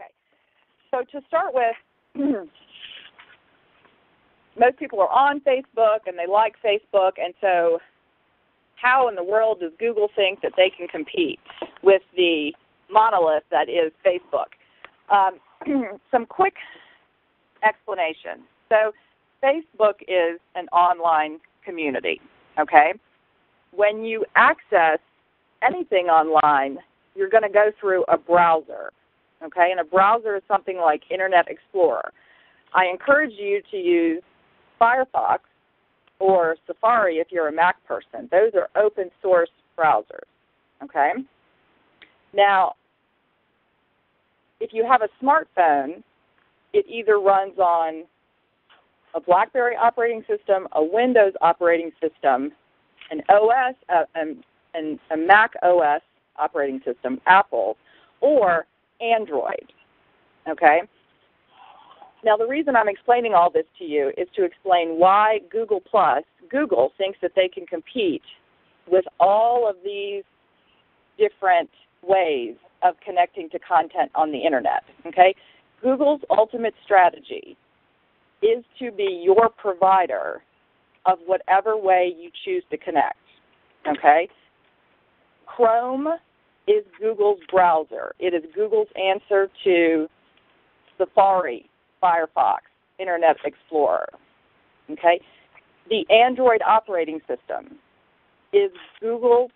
Okay. So to start with, most people are on Facebook and they like Facebook, and so how in the world does Google think that they can compete with the monolith that is Facebook? Some quick explanation. So Facebook is an online community, okay? When you access anything online, you're going to go through a browser, okay? And a browser is something like Internet Explorer. I encourage you to use Firefox or Safari if you're a Mac person. Those are open source browsers, okay? Now, if you have a smartphone, it either runs on a BlackBerry operating system, a Windows operating system, an OS, and a Mac OS operating system, Apple, or Android, okay? Now, the reason I'm explaining all this to you is to explain why Google thinks that they can compete with all of these different ways of connecting to content on the Internet, okay? Google's ultimate strategy is to be your provider of whatever way you choose to connect, okay? Chrome is Google's browser. It is Google's answer to Safari, Firefox, Internet Explorer, okay? The Android operating system is Google's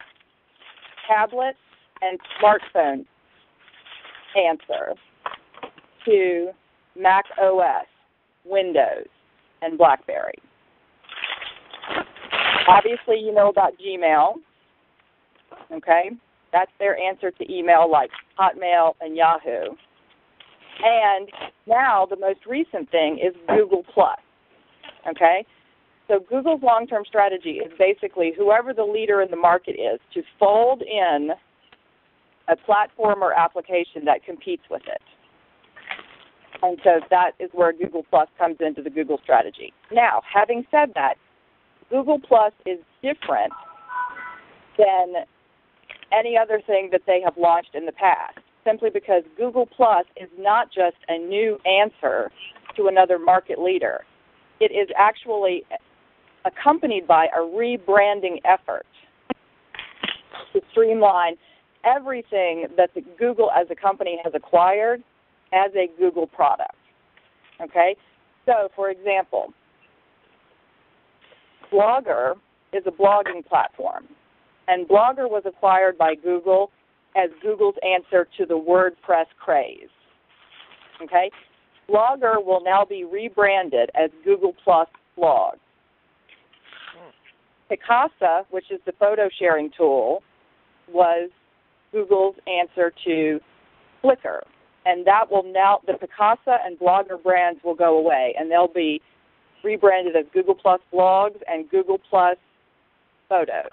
tablet and smartphone answer to Mac OS, Windows, and BlackBerry. Obviously, you know about Gmail, okay? That's their answer to email like Hotmail and Yahoo. And now the most recent thing is Google+, okay? So Google's long-term strategy is basically whoever the leader in the market is to fold in a platform or application that competes with it. And so that is where Google+ comes into the Google strategy. Now, having said that, Google+ is different than any other thing that they have launched in the past, simply because Google+ is not just a new answer to another market leader. It is actually accompanied by a rebranding effort to streamline everything that the Google as a company has acquired as a Google product, okay? So, for example, Blogger is a blogging platform, and Blogger was acquired by Google as Google's answer to the WordPress craze, okay? Blogger will now be rebranded as Google+ Blog. Picasa, which is the photo sharing tool, was Google's answer to Flickr. And that will now, the Picasa and Blogger brands will go away, and they'll be rebranded as Google+ Blogs and Google+ Photos.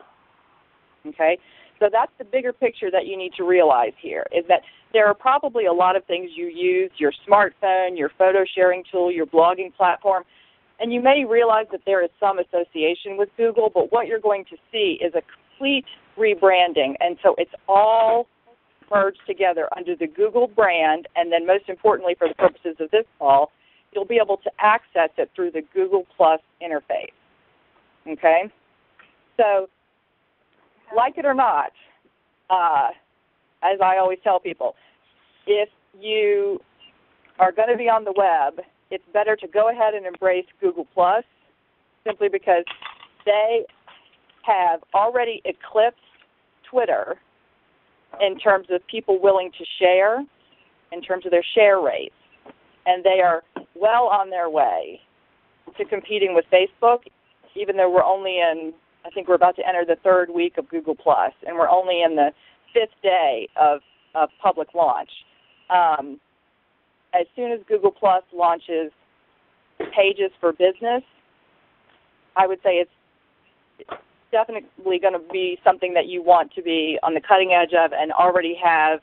Okay? So that's the bigger picture that you need to realize here, is that there are probably a lot of things you use, your smartphone, your photo sharing tool, your blogging platform, and you may realize that there is some association with Google, but what you're going to see is a complete rebranding, and so it's all merged together under the Google brand, and then most importantly for the purposes of this call, you'll be able to access it through the Google+ interface. Okay? So, like it or not, as I always tell people, if you are going to be on the web, it's better to go ahead and embrace Google+, simply because they have already eclipsed Twitter in terms of people willing to share, in terms of their share rates. And they are well on their way to competing with Facebook, even though we're only in, I think we're about to enter the third week of Google+, and we're only in the fifth day of public launch. As soon as Google+ launches Pages for Business, I would say it's definitely going to be something that you want to be on the cutting edge of and already have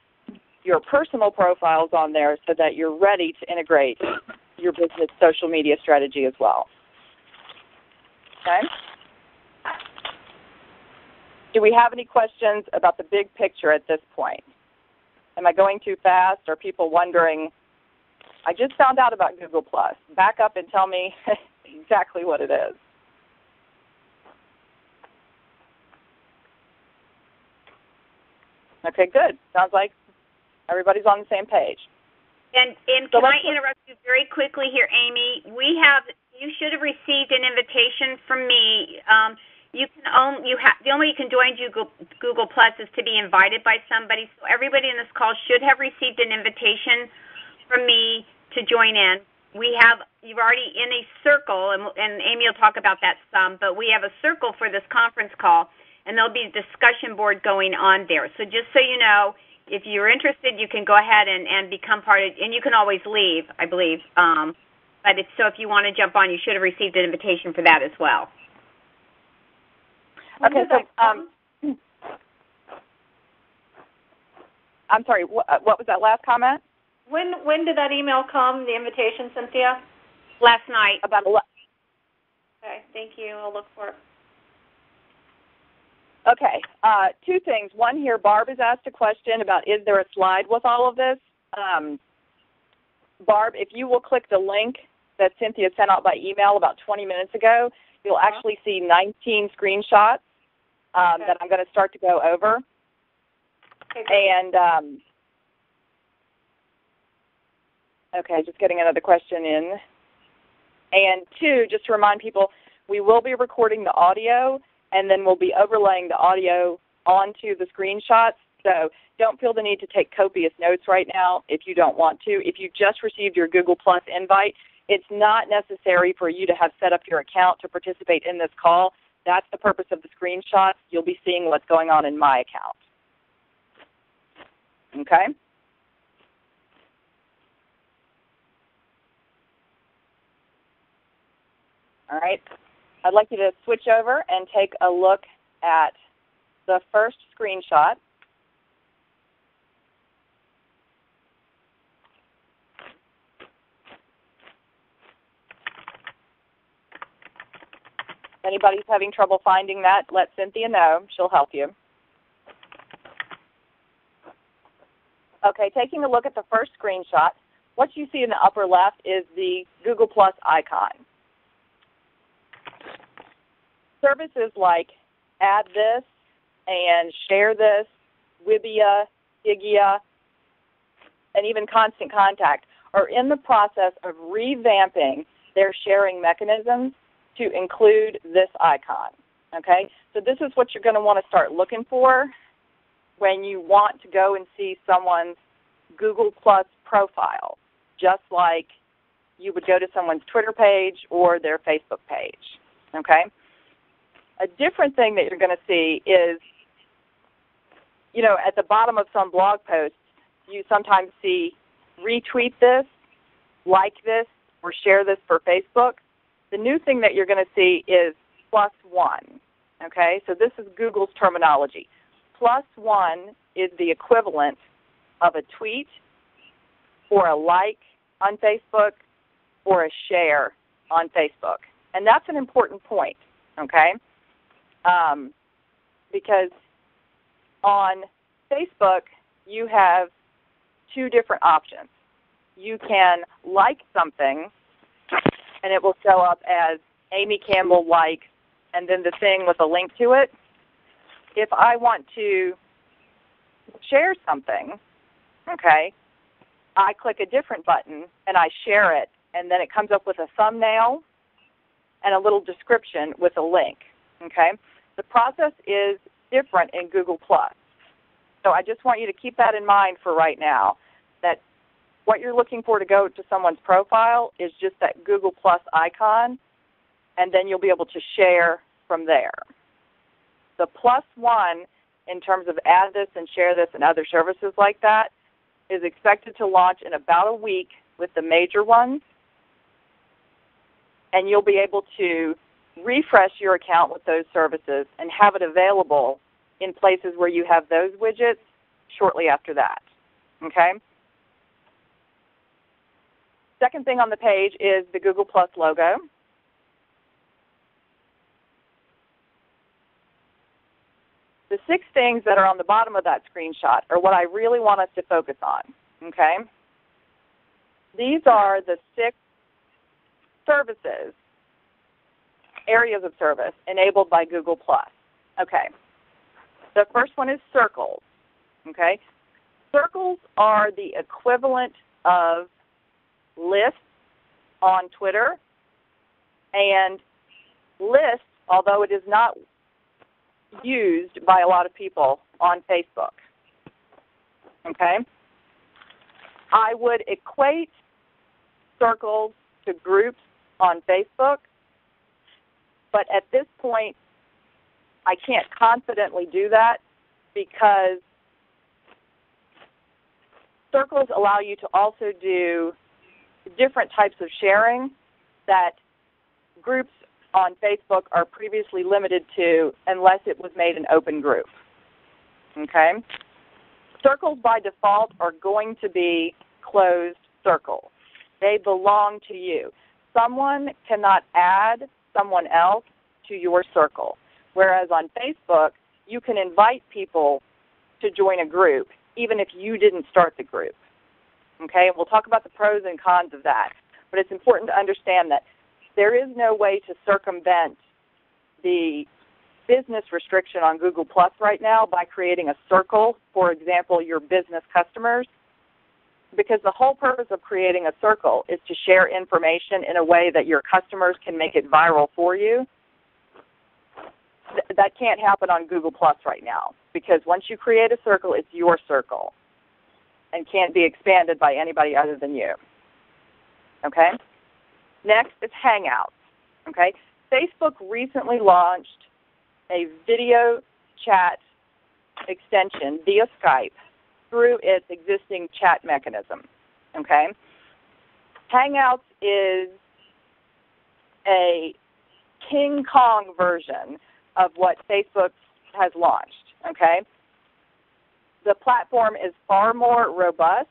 your personal profiles on there so that you're ready to integrate your business social media strategy as well. Okay? Do we have any questions about the big picture at this point? Am I going too fast? Are people wondering, I just found out about Google+. Back up and tell me exactly what it is. Okay, good. Sounds like everybody's on the same page. And so can I interrupt you very quickly here, Amy? You should have received an invitation from me. The only way you can join Google Plus is to be invited by somebody. So everybody in this call should have received an invitation from me to join in. You're already in a circle, and Amy will talk about that some. But we have a circle for this conference call, and there'll be a discussion board going on there. So just so you know, if you're interested, you can go ahead and become part of it, and you can always leave, I believe. But if you want to jump on, you should have received an invitation for that as well. Okay, so I'm sorry, what was that last comment? When did that email come, the invitation, Cynthia? Last night. About 11. Okay, thank you. I'll look for it. Okay, two things. One here, Barb has asked a question about is there a slide with all of this? Barb, if you will click the link that Cynthia sent out by email about 20 minutes ago, you'll actually see 19 screenshots that I'm going to start to go over. Okay, and, okay, just getting another question in. And two, just to remind people, we will be recording the audio, and then we'll be overlaying the audio onto the screenshots. So don't feel the need to take copious notes right now if you don't want to. If you just received your Google Plus invite, it's not necessary for you to have set up your account to participate in this call. That's the purpose of the screenshots. You'll be seeing what's going on in my account. Okay? All right. I'd like you to switch over and take a look at the first screenshot. If anybody's having trouble finding that, let Cynthia know. She'll help you. Okay, taking a look at the first screenshot, what you see in the upper left is the Google Plus icon. Services like Add This and Share This, Wibia, Gigia, and even Constant Contact are in the process of revamping their sharing mechanisms to include this icon. Okay? So this is what you're going to want to start looking for when you want to go and see someone's Google Plus profile, just like you would go to someone's Twitter page or their Facebook page. Okay? A different thing that you're going to see is, at the bottom of some blog posts, you sometimes see retweet this, like this, or share this for Facebook. The new thing that you're going to see is +1. Okay? So this is Google's terminology. +1 is the equivalent of a tweet or a like on Facebook or a share on Facebook. And that's an important point, okay? Because on Facebook, you have two different options. You can like something, and it will show up as Amy Campbell like, and then the thing with a link to it. If I want to share something, okay, I click a different button, and I share it, and then it comes up with a thumbnail and a little description with a link, okay? The process is different in Google+. So I just want you to keep that in mind for right now, that what you're looking for to go to someone's profile is just that Google+ icon, and then you'll be able to share from there. The +1 in terms of add this and share this and other services like that is expected to launch in about a week with the major ones, and you'll be able to refresh your account with those services and have it available in places where you have those widgets shortly after that. Okay? Second thing on the page is the Google Plus logo. The 6 things that are on the bottom of that screenshot are what I really want us to focus on, okay? These are the 6 services, areas of service enabled by Google+. Okay. The first one is circles, okay? Circles are the equivalent of lists on Twitter, and lists, although it is not used by a lot of people on Facebook, okay? I would equate circles to groups on Facebook, but at this point, I can't confidently do that because circles allow you to also do different types of sharing that groups on Facebook are previously limited to unless it was made an open group. Okay? Circles by default are going to be closed circles. They belong to you. Someone cannot add someone else to your circle, whereas on Facebook, you can invite people to join a group even if you didn't start the group. Okay? We'll talk about the pros and cons of that, but it's important to understand that there is no way to circumvent the business restriction on Google Plus right now by creating a circle, for example, your business customers, because the whole purpose of creating a circle is to share information in a way that your customers can make it viral for you. That can't happen on Google Plus right now because once you create a circle, it's your circle and can't be expanded by anybody other than you. Okay? Next is Hangouts. Okay? Facebook recently launched a video chat extension via Skype through its existing chat mechanism. Okay? Hangouts is a King Kong version of what Facebook has launched. Okay? The platform is far more robust,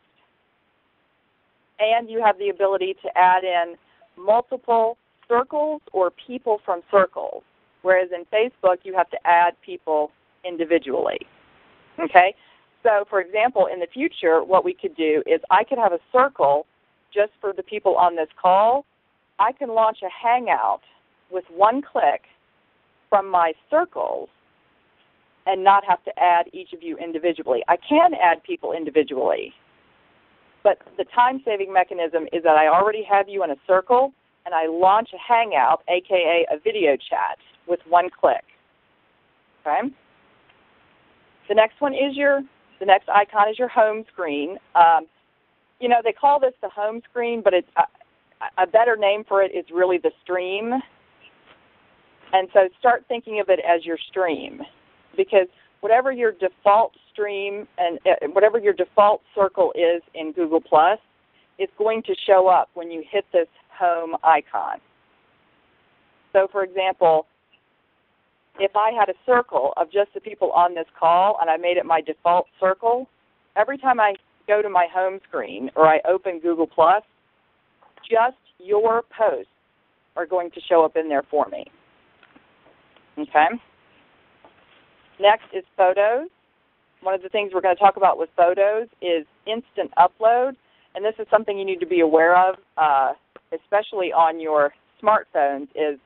and you have the ability to add in multiple circles or people from circles, whereas in Facebook you have to add people individually. Okay? So, for example, in the future, what we could do is I could have a circle just for the people on this call. I can launch a Hangout with one click from my circles and not have to add each of you individually. I can add people individually, but the time-saving mechanism is that I already have you in a circle, and I launch a Hangout, a.k.a. a video chat, with one click. Okay? The next icon is your home screen. They call this the home screen, but it's a better name for it is really the stream. And so start thinking of it as your stream, because whatever your default stream and whatever your default circle is in Google+, it's going to show up when you hit this home icon. So, for example, if I had a circle of just the people on this call and I made it my default circle, every time I go to my home screen or I open Google+, just your posts are going to show up in there for me. Okay? Next is photos. One of the things we're going to talk about with photos is instant upload, and this is something you need to be aware of, especially on your smartphones, is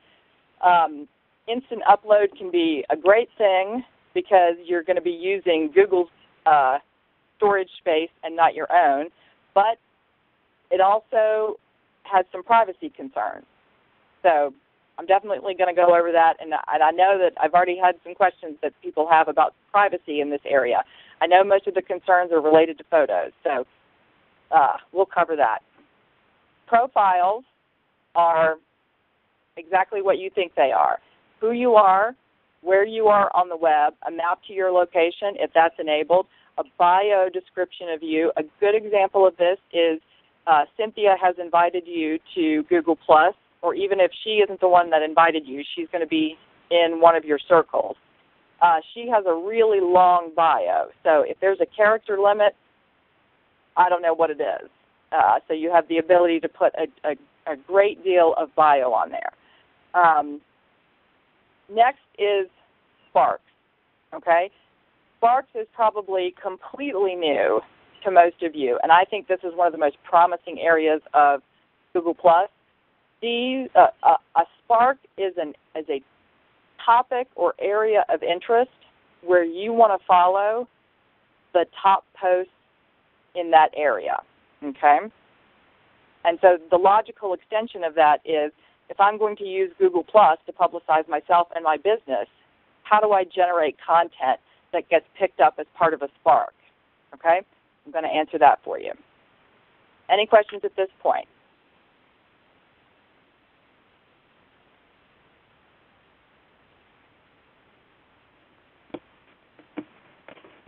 instant upload can be a great thing because you're going to be using Google's storage space and not your own, but it also has some privacy concerns. So I'm definitely going to go over that, and I know that I've already had some questions that people have about privacy in this area. I know most of the concerns are related to photos, so we'll cover that. Profiles are exactly what you think they are. Who you are, where you are on the web, a map to your location, if that's enabled, a bio description of you. A good example of this is Cynthia has invited you to Google+, or even if she isn't the one that invited you, she's going to be in one of your circles. She has a really long bio, so if there's a character limit, I don't know what it is. So you have the ability to put a great deal of bio on there. Next is Sparks, okay? Sparks is probably completely new to most of you, and I think this is one of the most promising areas of Google+. A Spark is a topic or area of interest where you want to follow the top posts in that area, okay? And so the logical extension of that is, if I'm going to use Google+ to publicize myself and my business, how do I generate content that gets picked up as part of a Spark? Okay? I'm going to answer that for you. Any questions at this point?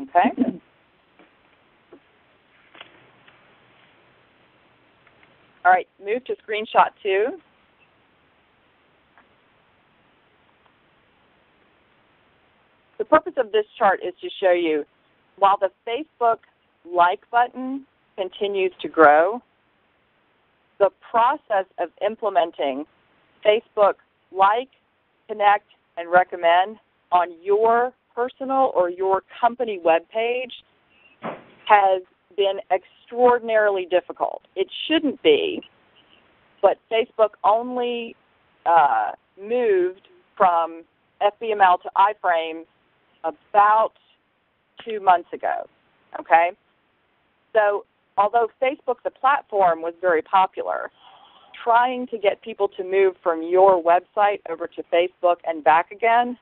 Okay. All right, move to screenshot 2. The purpose of this chart is to show you, while the Facebook like button continues to grow, the process of implementing Facebook like, connect, and recommend on your personal or your company web page has been extraordinarily difficult. It shouldn't be, but Facebook only moved from FBML to iframes about 2 months ago, okay? So although Facebook, the platform, was very popular, trying to get people to move from your website over to Facebook and back again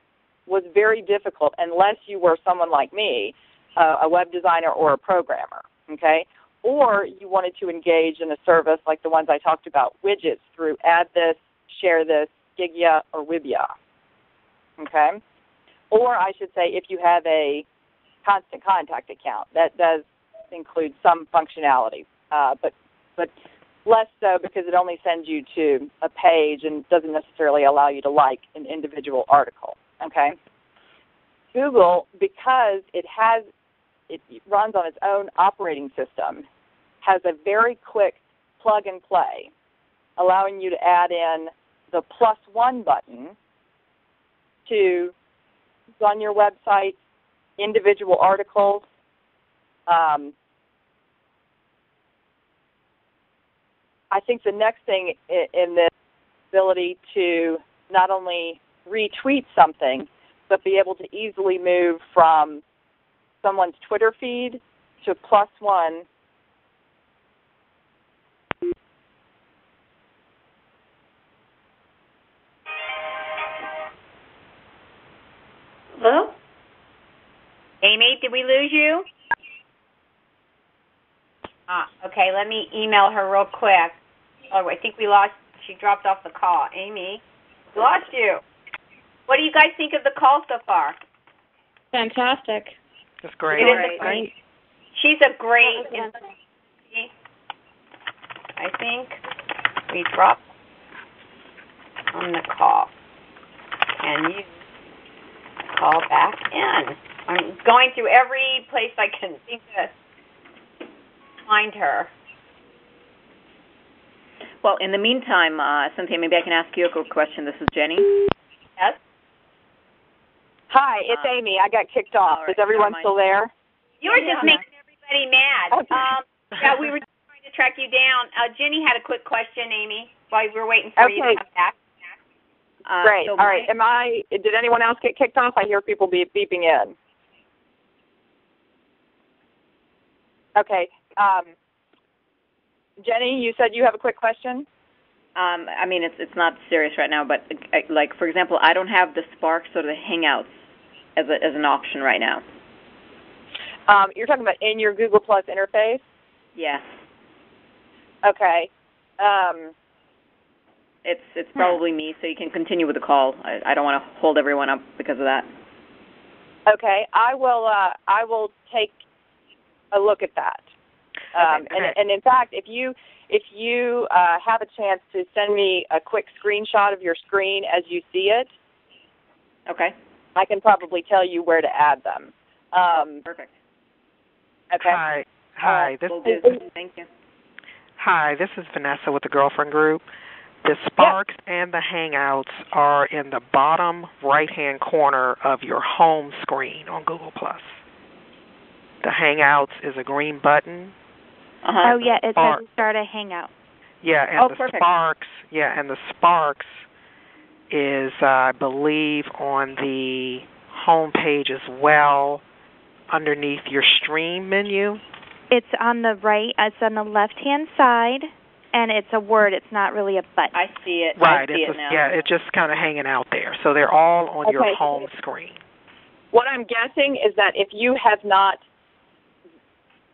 was very difficult unless you were someone like me, a web designer or a programmer, okay? Or you wanted to engage in a service like the ones I talked about, widgets through Add This, Share This, Gigya, or Wibya, okay? Or I should say, if you have a constant contact account, that does include some functionality, but less so because it only sends you to a page and doesn't necessarily allow you to like an individual article, okay? Google, because it runs on its own operating system, has a very quick plug and play, allowing you to add in the +1 button to on your website, individual articles. I think the next thing in this ability to not only retweet something, but be able to easily move from someone's Twitter feed to +1. Hello? Amy, did we lose you? Okay, let me email her real quick. Oh, I think we lost, she dropped off the call. Amy, we lost you. What do you guys think of the call so far? Fantastic. That's great. It is great. She's a great, I think we dropped on the call. Can you call back in? I'm going through every place I can think to find her. Well, in the meantime, Cynthia, maybe I can ask you a quick question. This is Jenny. Yes? Hi, it's Amy. I got kicked off. Right. Is everyone still there? You were just making everybody mad. Okay. Yeah, we were just trying to track you down. Jenny had a quick question, Amy, while we were waiting for you to come back. Great. All right. Did anyone else get kicked off? I hear people beeping in. Okay. Jenny, you said you have a quick question? I mean, it's not serious right now, but like, for example, I don't have the Sparks or the Hangouts as an option right now. You're talking about in your Google Plus interface? Yeah. Okay. It's probably me, so you can continue with the call. I don't want to hold everyone up because of that. Okay. I will take a look at that. And in fact, if you have a chance to send me a quick screenshot of your screen as you see it, okay, I can probably tell you where to add them. Perfect. Okay. Hi. Thank you. Hi, this is Vanessa with the Girlfriend Group. The Sparks and the Hangouts are in the bottom right-hand corner of your home screen on Google+. the Hangouts is a green button. Uh-huh. Oh, yeah, it Spark. says start a Hangout. Yeah, and the perfect. Sparks. Yeah, and the Sparks is, I believe, on the home page as well, underneath your stream menu. It's on the right. It's on the left-hand side, and it's a word. It's not really a button. I see it. Right. I see it now. Yeah, it's just kind of hanging out there. So they're all on your Okay. home screen. What I'm guessing is that if you have not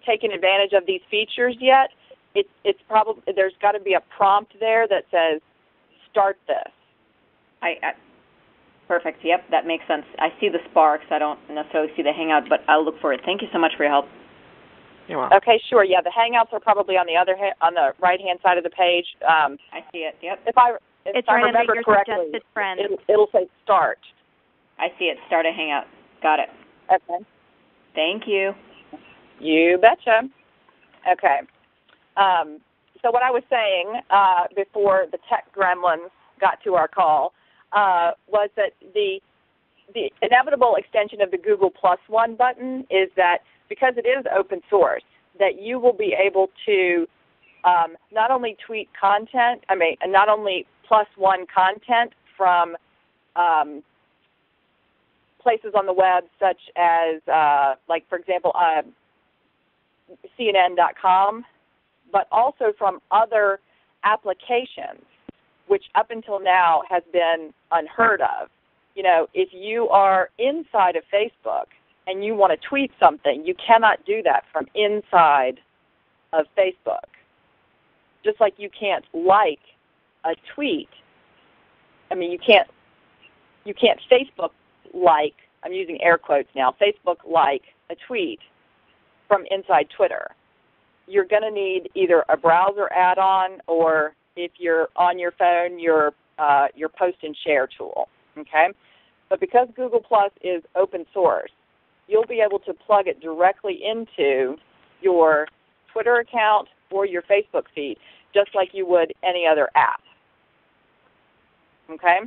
taken advantage of these features yet, it's probably there's got to be a prompt there that says start this. Perfect. Yep, that makes sense. I see the Sparks. I don't necessarily see the Hangout, but I'll look for it. Thank you so much for your help. You're welcome. Okay, sure. Yeah, the Hangouts are probably on the on the right-hand side of the page. I see it. Yep. If I It's I right under remember your correctly, suggested friends. it'll say start. I see it. Start a Hangout. Got it. Okay. Thank you. You betcha. Okay. So what I was saying before the tech gremlins got to our call was that the inevitable extension of the Google +1 button is that because it is open source, that you will be able to not only tweet content, not only +1 content from places on the web such as, like, for example, CNN.com, but also from other applications, which up until now has been unheard of. You know, if you are inside of Facebook and you want to tweet something, you cannot do that from inside of Facebook. Just like you can't like a tweet. I mean, you can't Facebook like, I'm using air quotes now, Facebook like a tweet from inside Twitter. You're going to need either a browser add-on or, if you're on your phone, your post and share tool. Okay? But because Google Plus is open source, you'll be able to plug it directly into your Twitter account or your Facebook feed, just like you would any other app. Okay?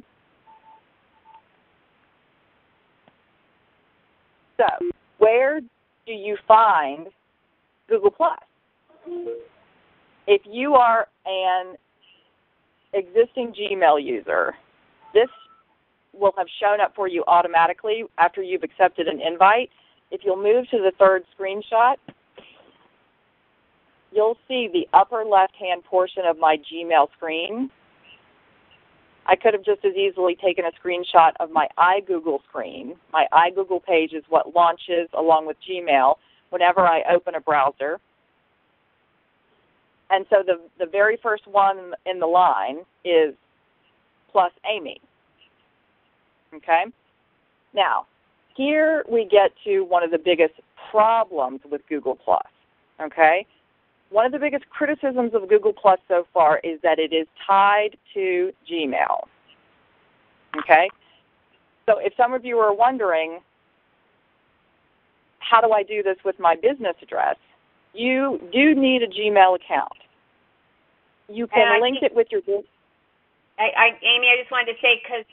So, where do you find Google Plus? If you are an existing Gmail user, this will have shown up for you automatically after you've accepted an invite. If you'll move to the third screenshot, you'll see the upper left-hand portion of my Gmail screen. I could have just as easily taken a screenshot of my iGoogle screen. My iGoogle page is what launches along with Gmail whenever I open a browser. And so the very first one in the line is plus Amy. Okay? Now, here we get to one of the biggest problems with Google Plus. Okay? One of the biggest criticisms of Google Plus so far is that it is tied to Gmail. Okay? So if some of you are wondering, how do I do this with my business address? You do need a Gmail account. You can link it with your business. Amy, I just wanted to say, because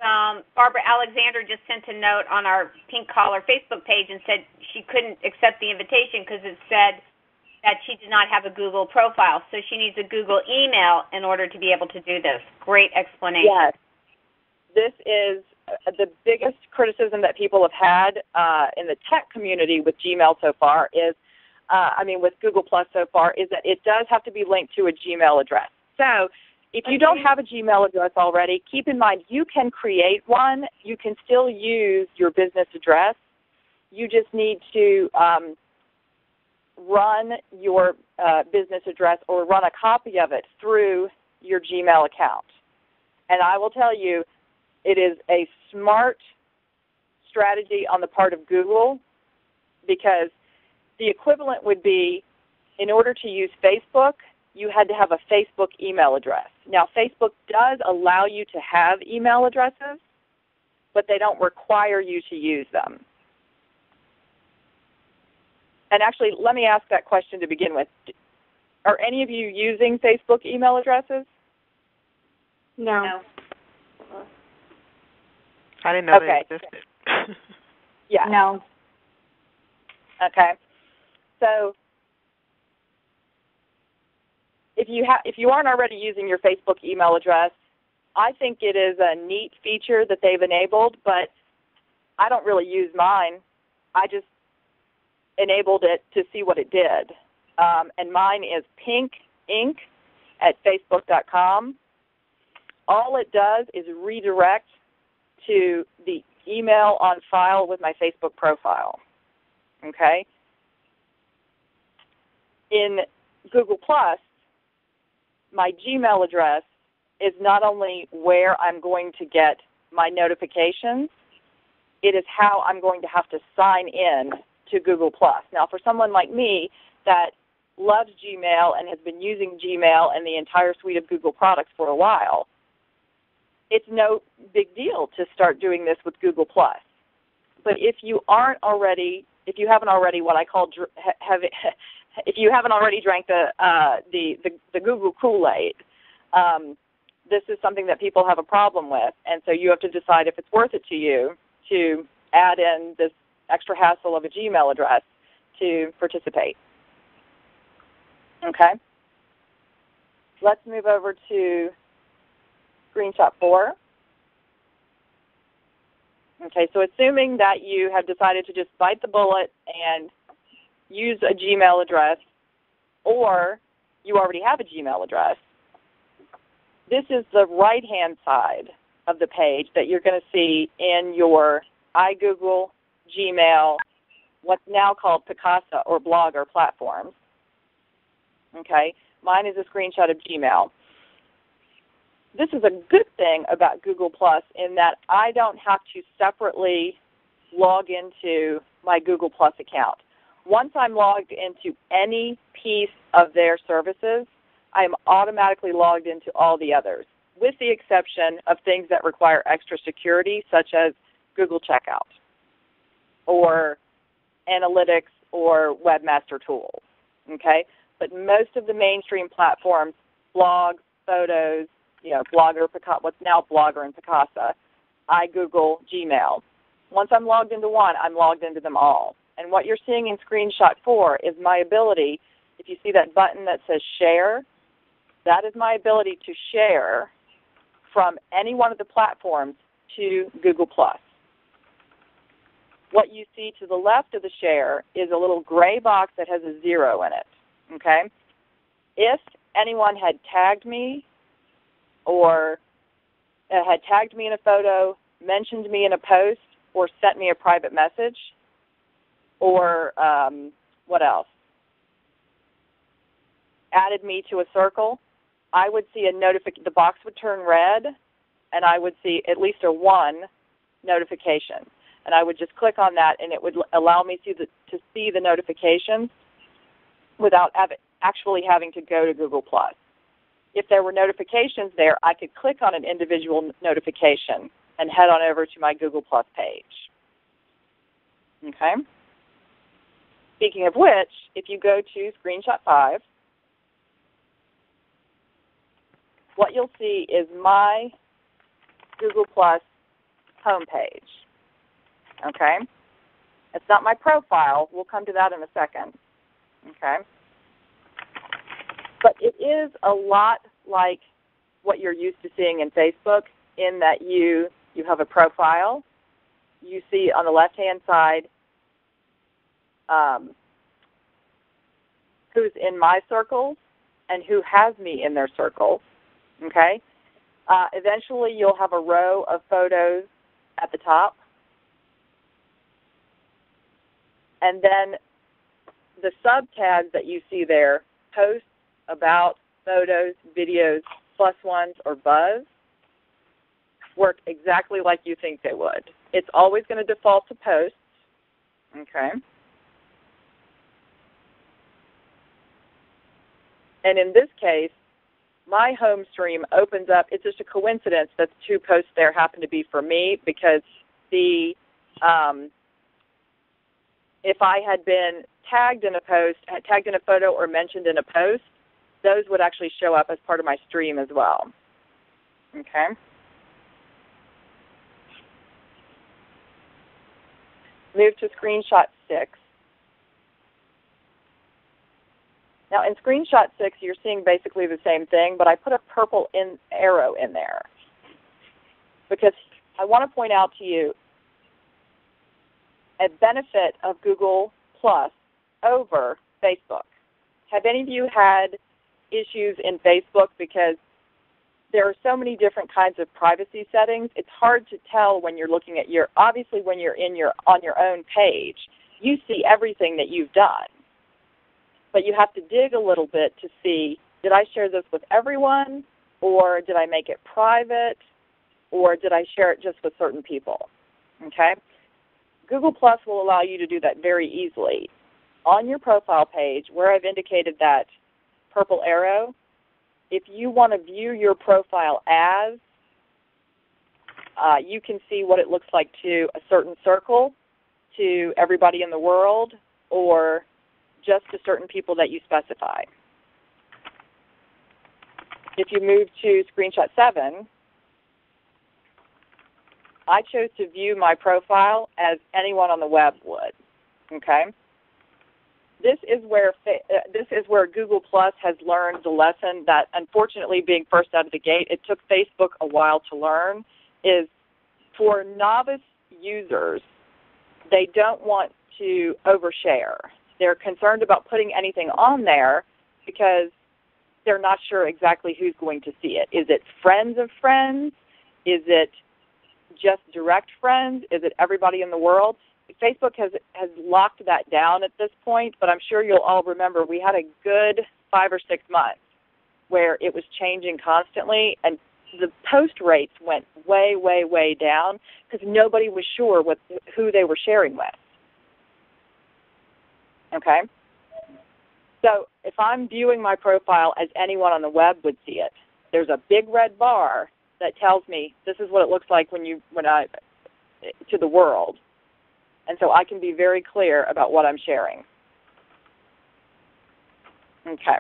Barbara Alexander just sent a note on our Pink Collar Facebook page and said she couldn't accept the invitation because it said that she did not have a Google profile. So she needs a Google email in order to be able to do this. Great explanation. Yes. This is the biggest criticism that people have had in the tech community with Gmail so far is, with Google Plus so far, is that it does have to be linked to a Gmail address. So if you don't have a Gmail address already, keep in mind you can create one. You can still use your business address. You just need to run your business address or run a copy of it through your Gmail account. And I will tell you, it is a smart strategy on the part of Google, because the equivalent would be, in order to use Facebook, you had to have a Facebook email address. Now, Facebook does allow you to have email addresses, but they don't require you to use them. And actually, let me ask that question to begin with. Are any of you using Facebook email addresses? No. I didn't know Okay. they existed. Yeah. No. Okay. so if you aren't already using your Facebook email address, I think it is a neat feature that they've enabled, but I don't really use mine. I just enabled it to see what it did. And mine is pinkinc@facebook.com. All it does is redirect to the email on file with my Facebook profile. Okay? In Google+, my Gmail address is not only where I'm going to get my notifications, it is how I'm going to have to sign in to Google+. Now, for someone like me that loves Gmail and has been using Gmail and the entire suite of Google products for a while, it's no big deal to start doing this with Google+. But if you haven't already what I call if you haven't already drank the Google Kool-Aid, this is something that people have a problem with, and so you have to decide if it's worth it to you to add in this extra hassle of a Gmail address to participate. Okay? Let's move over to screenshot 4. Okay, so assuming that you have decided to just bite the bullet and use a Gmail address, or you already have a Gmail address, this is the right-hand side of the page that you're going to see in your iGoogle, Gmail, what's now called Picasa or Blogger platforms. Okay, mine is a screenshot of Gmail. This is a good thing about Google Plus in that I don't have to separately log into my Google Plus account. Once I'm logged into any piece of their services, I am automatically logged into all the others, with the exception of things that require extra security, such as Google Checkout or analytics or webmaster tools. Okay? But most of the mainstream platforms, blogs, photos, Blogger, what's now Blogger and Picasa, iGoogle, Gmail. Once I'm logged into one, I'm logged into them all. And what you're seeing in screenshot 4 is my ability, if you see that button that says share, that is my ability to share from any one of the platforms to Google+. What you see to the left of the share is a little gray box that has a 0 in it. Okay? If anyone had tagged me or had tagged me in a photo, mentioned me in a post, or sent me a private message, or what else? Added me to a circle, I would see the box would turn red, and I would see at least a 1 notification. And I would just click on that, and it would allow me to see the notifications without actually having to go to Google+. If there were notifications there, I could click on an individual notification and head on over to my Google Plus page. Okay? Speaking of which, if you go to screenshot 5, what you'll see is my Google Plus homepage. Okay? It's not my profile. We'll come to that in a second. Okay? But it is a lot like what you're used to seeing in Facebook in that you have a profile. You see on the left-hand side who's in my circles and who has me in their circles. Okay? Eventually you'll have a row of photos at the top. And then the sub-tags that you see there, posts, about, photos, videos, plus ones, or buzz, work exactly like you think they would. It's always going to default to posts. Okay. And in this case, my home stream opens up. It's just a coincidence that the 2 posts there happen to be for me because if I had been tagged in a post, tagged in a photo, or mentioned in a post, those would actually show up as part of my stream as well. Okay? Move to screenshot 6. Now, in Screenshot 6, you're seeing basically the same thing, but I put a purple arrow in there because I want to point out to you a benefit of Google Plus over Facebook. Have any of you had issues in Facebook because there are so many different kinds of privacy settings? It's hard to tell when you're looking at obviously when you're on your own page, you see everything that you've done. But you have to dig a little bit to see, did I share this with everyone, or did I make it private, or did I share it just with certain people? Okay? Google Plus will allow you to do that very easily. On your profile page, where I've indicated that purple arrow, if you want to view your profile as, you can see what it looks like to a certain circle, to everybody in the world, or just to certain people that you specify. If you move to Screenshot 7, I chose to view my profile as anyone on the web would. Okay? This is where Google Plus has learned the lesson that, unfortunately, being first out of the gate, it took Facebook a while to learn, is for novice users, they don't want to overshare. They're concerned about putting anything on there because they're not sure exactly who's going to see it. Is it friends of friends? Is it just direct friends? Is it everybody in the world? Facebook has locked that down at this point, but I'm sure you'll all remember we had a good 5 or 6 months where it was changing constantly, and the post rates went way, way, way down because nobody was sure who they were sharing with. Okay? So if I'm viewing my profile as anyone on the web would see it, there's a big red bar that tells me this is what it looks like to the world. And so I can be very clear about what I'm sharing. Okay.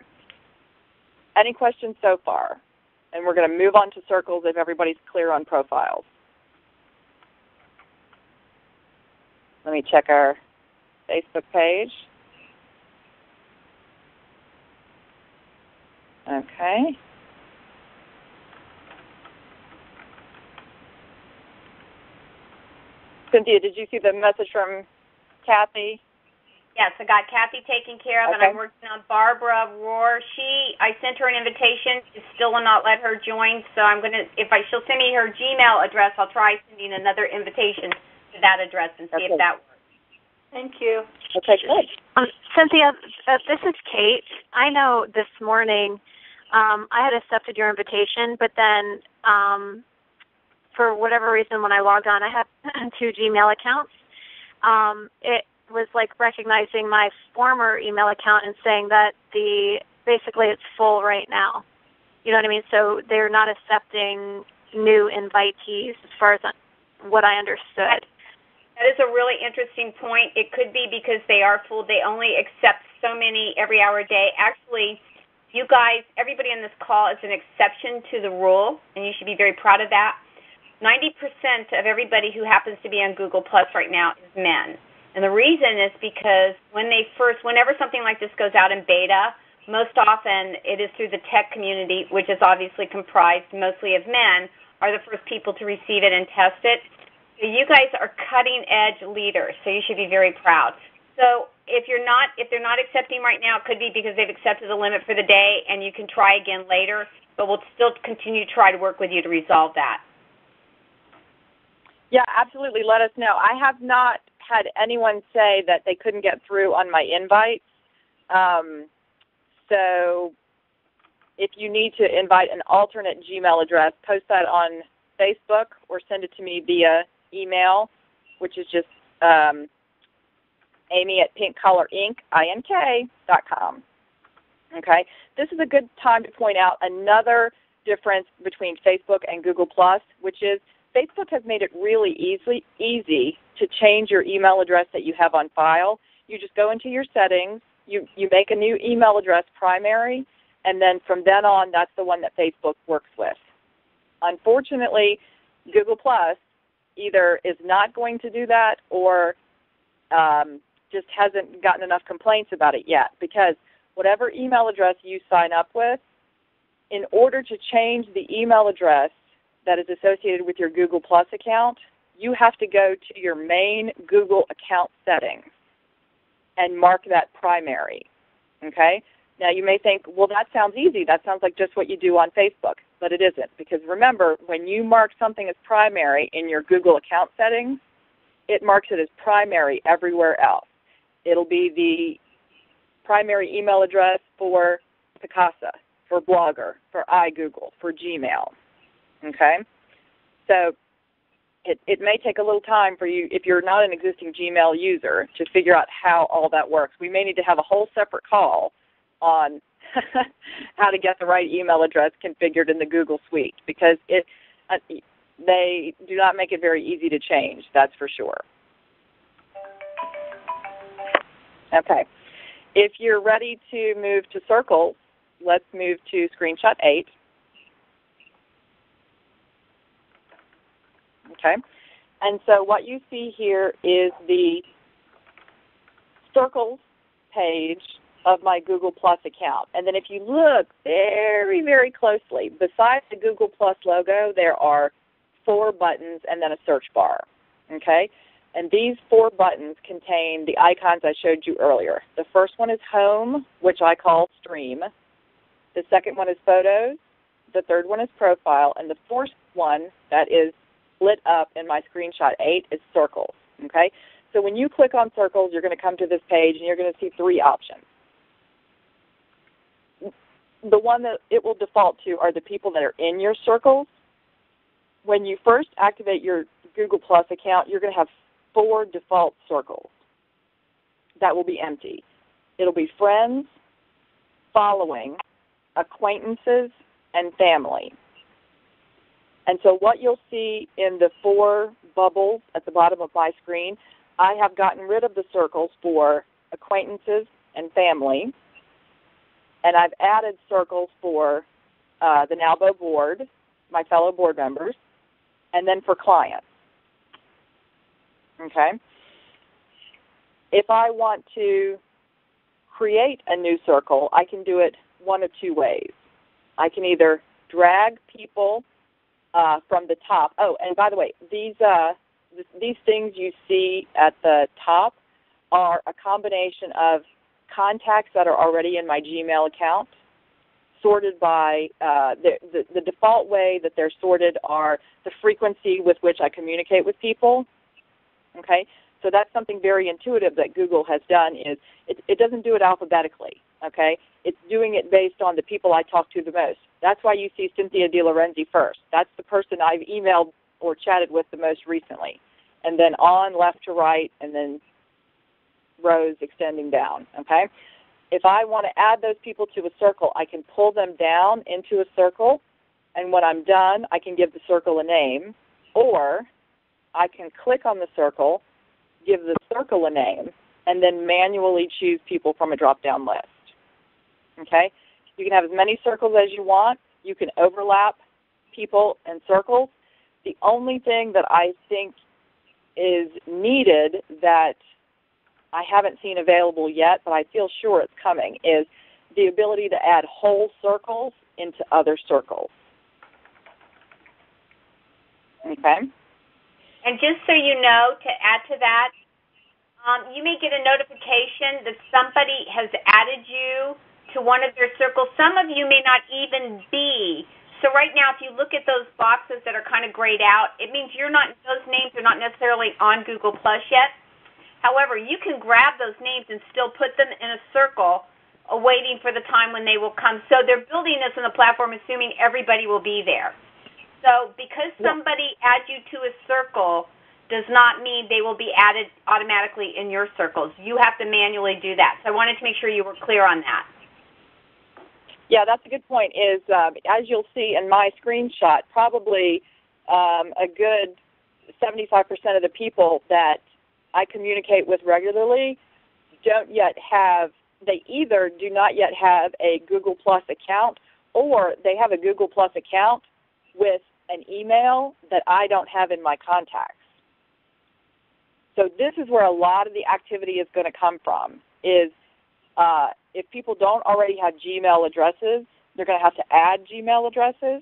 Any questions so far? And we're going to move on to circles if everybody's clear on profiles. Let me check our Facebook page. Okay. Cynthia, did you see the message from Kathy? Yes, I got Kathy taken care of, okay. And I'm working on Barbara Rohr. I sent her an invitation. She still will not let her join, so I'm going to, she'll send me her Gmail address, I'll try sending another invitation to that address and see if that works. Thank you. Okay, good. Cynthia, this is Kate. I know this morning I had accepted your invitation, but then for whatever reason, when I logged on, I have 2 Gmail accounts. It was like recognizing my former email account and saying that basically it's full right now. You know what I mean? So they're not accepting new invitees as far as what I understood. That is a really interesting point. It could be because they are full. They only accept so many every hour a day. Actually, you guys, everybody on this call is an exception to the rule, and you should be very proud of that. 90% of everybody who happens to be on Google Plus right now is men. And the reason is because whenever something like this goes out in beta, most often it is through the tech community, which is obviously comprised mostly of men, are the first people to receive it and test it. So you guys are cutting-edge leaders, so you should be very proud. So if they're not accepting right now, it could be because they've accepted the limit for the day, and you can try again later, but we'll still continue to try to work with you to resolve that. Yeah, absolutely. Let us know. I have not had anyone say that they couldn't get through on my invite. So if you need to invite an alternate Gmail address, post that on Facebook or send it to me via email, which is just amy@pinkcollarinc.com. Okay? This is a good time to point out another difference between Facebook and Google+, which is Facebook has made it really easy to change your email address that you have on file. You just go into your settings, you make a new email address primary, and then from then on, that's the one that Facebook works with. Unfortunately, Google Plus either is not going to do that or just hasn't gotten enough complaints about it yet, because whatever email address you sign up with, in order to change the email address that is associated with your Google Plus account, you have to go to your main Google account settings and mark that primary, okay? Now, you may think, well, that sounds easy. That sounds like just what you do on Facebook, but it isn't, because remember, when you mark something as primary in your Google account settings, it marks it as primary everywhere else. It'll be the primary email address for Picasa, for Blogger, for iGoogle, for Gmail, okay? So it may take a little time for you, if you're not an existing Gmail user, to figure out how all that works. We may need to have a whole separate call on how to get the right email address configured in the Google Suite, because they do not make it very easy to change, that's for sure. Okay. If you're ready to move to circles, let's move to screenshot 8. Okay. And so what you see here is the circles page of my Google Plus account. And then if you look very, very closely, besides the Google Plus logo, there are 4 buttons and then a search bar. Okay? And these 4 buttons contain the icons I showed you earlier. The first one is Home, which I call Stream. The second one is Photos. The third one is Profile. And the fourth one that is split up in my screenshot 8 is Circles. Okay? So when you click on Circles, you're going to come to this page and you're going to see 3 options. The one that it will default to are the people that are in your circles. When you first activate your Google Plus account, you're going to have 4 default circles that will be empty. It'll be friends, following, acquaintances, and family. And so what you'll see in the 4 bubbles at the bottom of my screen, I have gotten rid of the circles for acquaintances and family, and I've added circles for the Nalbo board, my fellow board members, and then for clients. Okay? If I want to create a new circle, I can do it one of 2 ways. I can either drag people from the top. Oh, and by the way, these things you see at the top are a combination of contacts that are already in my Gmail account, sorted by the default way that they're sorted are the frequency with which I communicate with people. Okay, so that's something very intuitive that Google has done. Is it doesn't do it alphabetically. Okay, it's doing it based on the people I talk to the most. That's why you see Cynthia DeLorenzi first. That's the person I've emailed or chatted with the most recently, and then on left to right, and then rows extending down. Okay, if I want to add those people to a circle, I can pull them down into a circle, and when I'm done, I can give the circle a name, or I can click on the circle, give the circle a name, and then manually choose people from a drop-down list. Okay? You can have as many circles as you want. You can overlap people and circles. The only thing that I think is needed that I haven't seen available yet, but I feel sure it's coming, is the ability to add whole circles into other circles. Okay? And just so you know, to add to that, you may get a notification that somebody has added you to one of their circles. Some of you may not even be. So right now, if you look at those boxes that are kind of grayed out, it means those names are not necessarily on Google Plus yet. However, you can grab those names and still put them in a circle, awaiting for the time when they will come. So they're building this in the platform, assuming everybody will be there. So because somebody adds you to a circle does not mean they will be added automatically in your circles. You have to manually do that. So I wanted to make sure you were clear on that. Yeah, that's a good point. Is as you'll see in my screenshot, probably a good 75% of the people that I communicate with regularly they either do not yet have a Google Plus account, or they have a Google Plus account with an email that I don't have in my contacts. So this is where a lot of the activity is going to come from, is if people don't already have Gmail addresses, they're going to have to add Gmail addresses,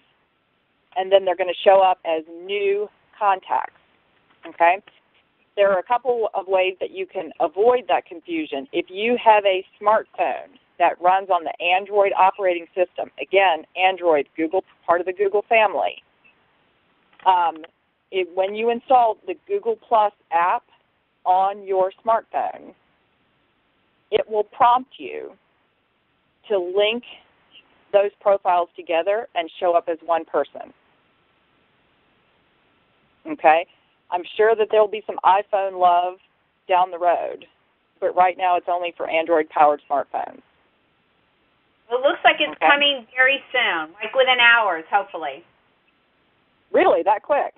and then they're going to show up as new contacts, okay? There are a couple of ways that you can avoid that confusion. If you have a smartphone that runs on the Android operating system, again, Android, Google, part of the Google family, when you install the Google Plus app on your smartphone, it will prompt you to link those profiles together and show up as one person. Okay? I'm sure that there will be some iPhone love down the road, but right now it's only for Android-powered smartphones. It looks like it's coming very soon, like within hours, hopefully. Really? That quick?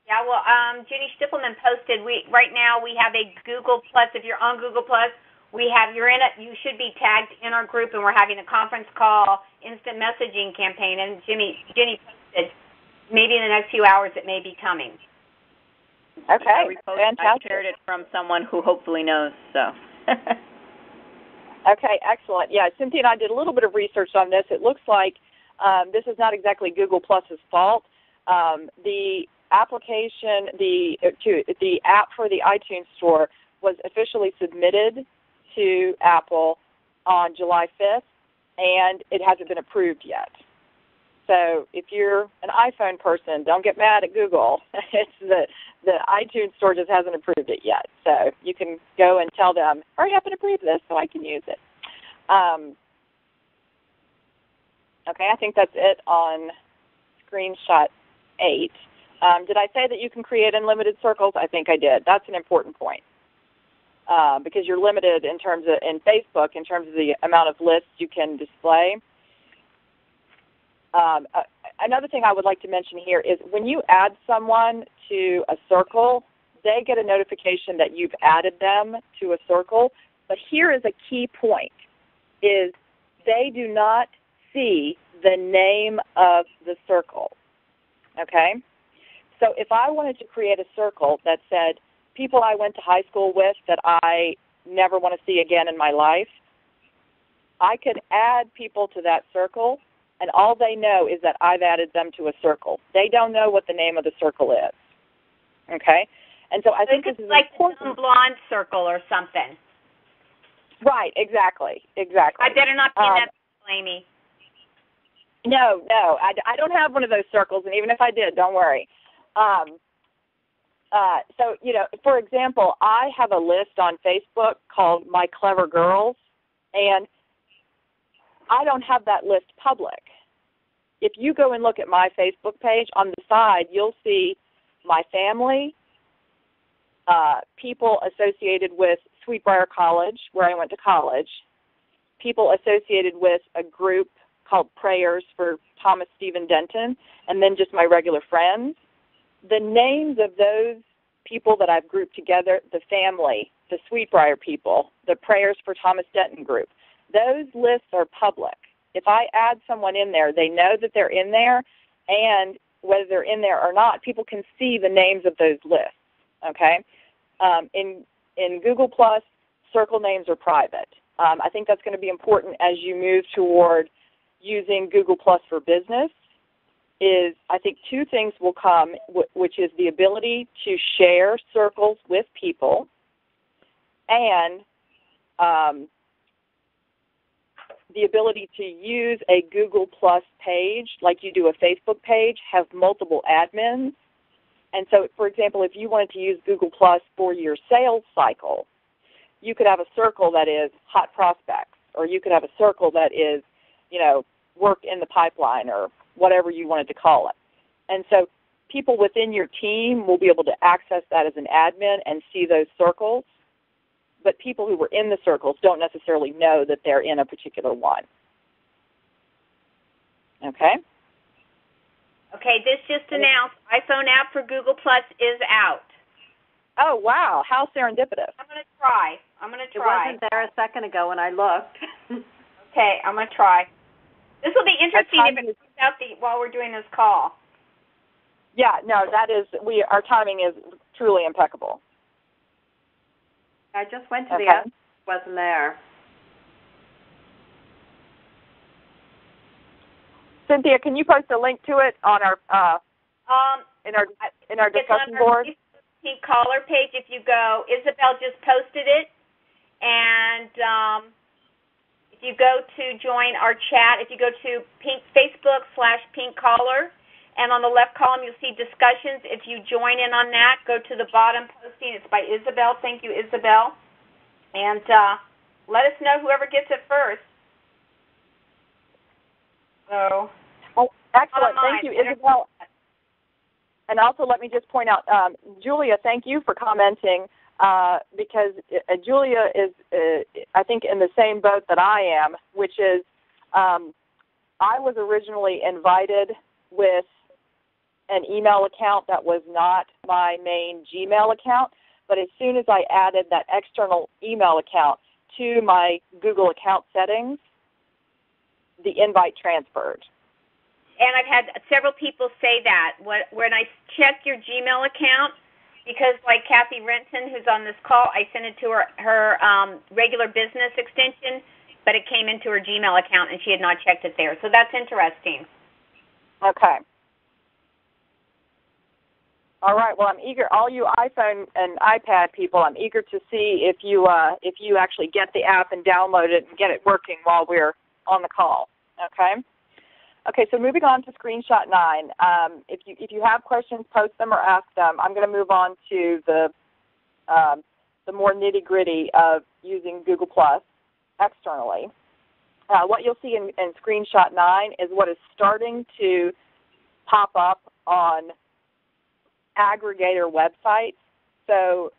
Yeah, well, Jenny Stippelman posted, right now we have a Google Plus. If you're on Google Plus, you're in it. You should be tagged in our group, and we're having a conference call, instant messaging campaign, and Jenny posted maybe in the next few hours it may be coming. Okay, fantastic. I shared it from someone who hopefully knows, so. Okay, excellent. Yeah, Cynthia and I did a little bit of research on this. It looks like this is not exactly Google Plus's fault. The application, the app for the iTunes Store was officially submitted to Apple on July 5th, and it hasn't been approved yet. So if you're an iPhone person, don't get mad at Google. It's the iTunes Store just hasn't approved it yet. So you can go and tell them, hurry up and approve this so I can use it. Okay, I think that's it on screenshot 8. Did I say that you can create unlimited circles? I think I did. That's an important point. Because you're limited in Facebook, in terms of the amount of lists you can display. Another thing I would like to mention here is when you add someone to a circle, they get a notification that you've added them to a circle. But here is a key point, is they do not see the name of the circle. Okay? So if I wanted to create a circle that said, people I went to high school with that I never want to see again in my life, I could add people to that circle, and all they know is that I've added them to a circle. They don't know what the name of the circle is. Okay? And so I think this is like important. Some blonde circle or something. Right, exactly. I better not be in that circle, Amy. No, I don't have one of those circles, and even if I did, don't worry. So, for example, I have a list on Facebook called My Clever Girls, and I don't have that list public. If you go and look at my Facebook page, on the side, you'll see my family, people associated with Sweetbriar College, where I went to college, people associated with a group called Prayers for Thomas Stephen Denton, and then just my regular friends. The names of those people that I've grouped together, the family, the Sweetbriar people, the Prayers for Thomas Denton group, those lists are public. If I add someone in there, they know that they're in there, and whether they're in there or not, people can see the names of those lists, okay? In Google+, circle names are private. I think that's going to be important as you move toward using Google+ for business. I think two things will come, which is the ability to share circles with people and the ability to use a Google Plus page, like you do a Facebook page, have multiple admins. And so, for example, if you wanted to use Google Plus for your sales cycle, you could have a circle that is hot prospects, or you could have a circle that is, work in the pipeline, or whatever you wanted to call it. And so people within your team will be able to access that as an admin and see those circles, but people who were in the circles don't necessarily know that they're in a particular one. Okay? Okay, this just announced iPhone app for Google Plus is out. Oh, wow. How serendipitous. I'm going to try. It wasn't there a second ago when I looked. Okay, I'm going to try. This will be interesting if it comes out while we're doing this call. Yeah, no, our timing is truly impeccable. I just went to the app. It wasn't there. Cynthia, can you post a link to it on our in our discussion board? It's on our Pink Caller page. If you go, Isabel just posted it, and if you go to join our chat, if you go to Facebook/Pink Caller, and on the left column you'll see discussions. If you join in on that, go to the bottom posting. It's by Isabel. Thank you, Isabel. And let us know whoever gets it first. So, excellent. Thank you, Isabel. And also let me just point out, Julia, thank you for commenting, because Julia is, I think, in the same boat that I am, which is I was originally invited with an email account that was not my main Gmail account, but as soon as I added that external email account to my Google account settings, the invite transferred. And I've had several people say that. When I check your Gmail account, because like Kathy Renton, who's on this call, I sent it to her regular business extension, but it came into her Gmail account, and she had not checked it there. So that's interesting. Okay. All right. Well, I'm eager. All you iPhone and iPad people, I'm eager to see if you actually get the app and download it and get it working while we're on the call. Okay. Okay. So moving on to screenshot 9. If you have questions, post them or ask them. I'm going to move on to the more nitty gritty of using Google Plus externally. What you'll see in screenshot 9 is what is starting to pop up on aggregator websites. So,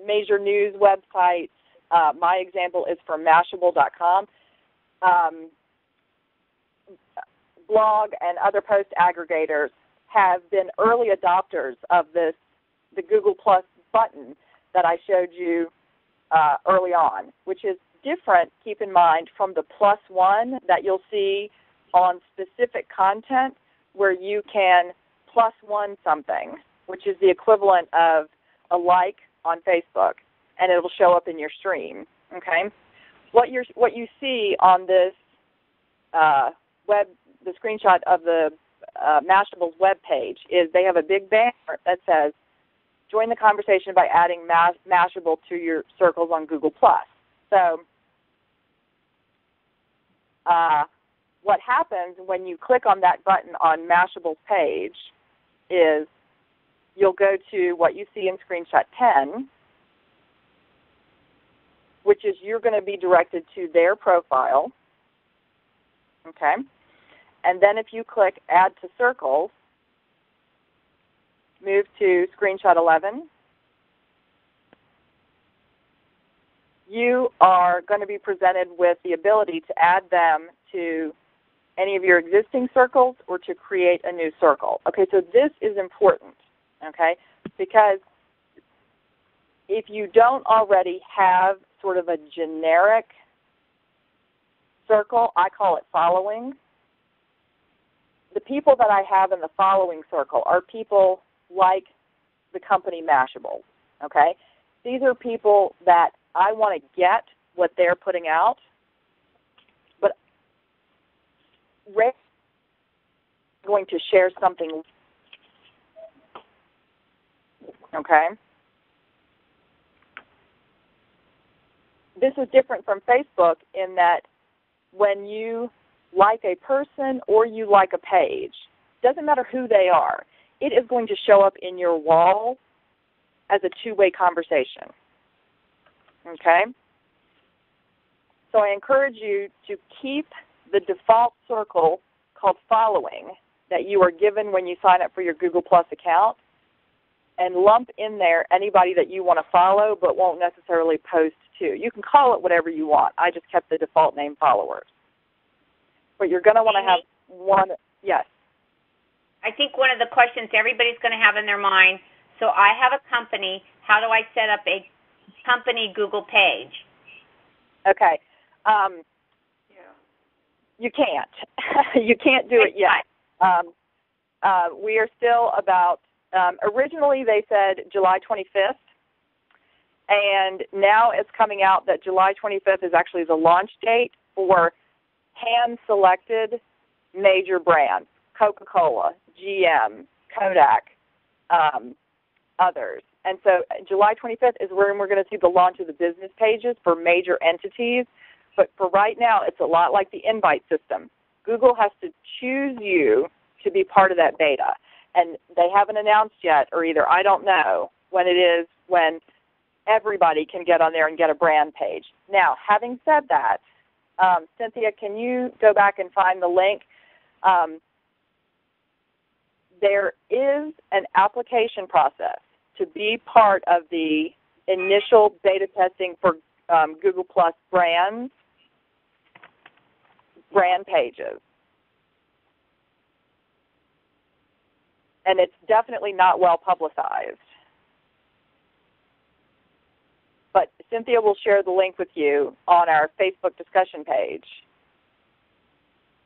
major news websites. My example is from Mashable.com. Blog and other post aggregators have been early adopters of the Google Plus button that I showed you early on, which is different, keep in mind, from the +1 that you'll see on specific content where you can +1 something, which is the equivalent of a like on Facebook, and it will show up in your stream. Okay, what you see on this the screenshot of the Mashable's web page is they have a big banner that says, "Join the conversation by adding Mashable to your circles on Google+." So, what happens when you click on that button on Mashable's page is you'll go to what you see in screenshot 10, which is you're going to be directed to their profile. Okay? And then if you click Add to Circles, move to screenshot 11, you are going to be presented with the ability to add them to any of your existing circles or to create a new circle. Okay, so this is important, okay, because if you don't already have sort of a generic circle, I call it following. The people that I have in the following circle are people like the company Mashable, okay? These are people that I want to get what they're putting out, but Ray is going to share something, okay? This is different from Facebook in that when you like a person or you like a page, doesn't matter who they are, it is going to show up in your wall as a two-way conversation. Okay? So I encourage you to keep the default circle called following that you are given when you sign up for your Google Plus account and lump in there anybody that you want to follow but won't necessarily post to. You can call it whatever you want. I just kept the default name followers. But you're going to want to have one, yes. I think one of the questions everybody's going to have in their mind, so I have a company, how do I set up a company Google page? Okay. You can't. You can't do it yet. We are still about, originally they said July 25th, and now it's coming out that July 25th is actually the launch date for hand-selected major brands, Coca-Cola, GM, Kodak, others. And so July 25th is when we're going to see the launch of the business pages for major entities. But for right now, it's a lot like the invite system. Google has to choose you to be part of that beta. And they haven't announced yet, or either I don't know, when it is when everybody can get on there and get a brand page. Now, having said that, Cynthia, can you go back and find the link? There is an application process to be part of the initial beta testing for Google Plus brand pages. And it's definitely not well publicized. But Cynthia will share the link with you on our Facebook discussion page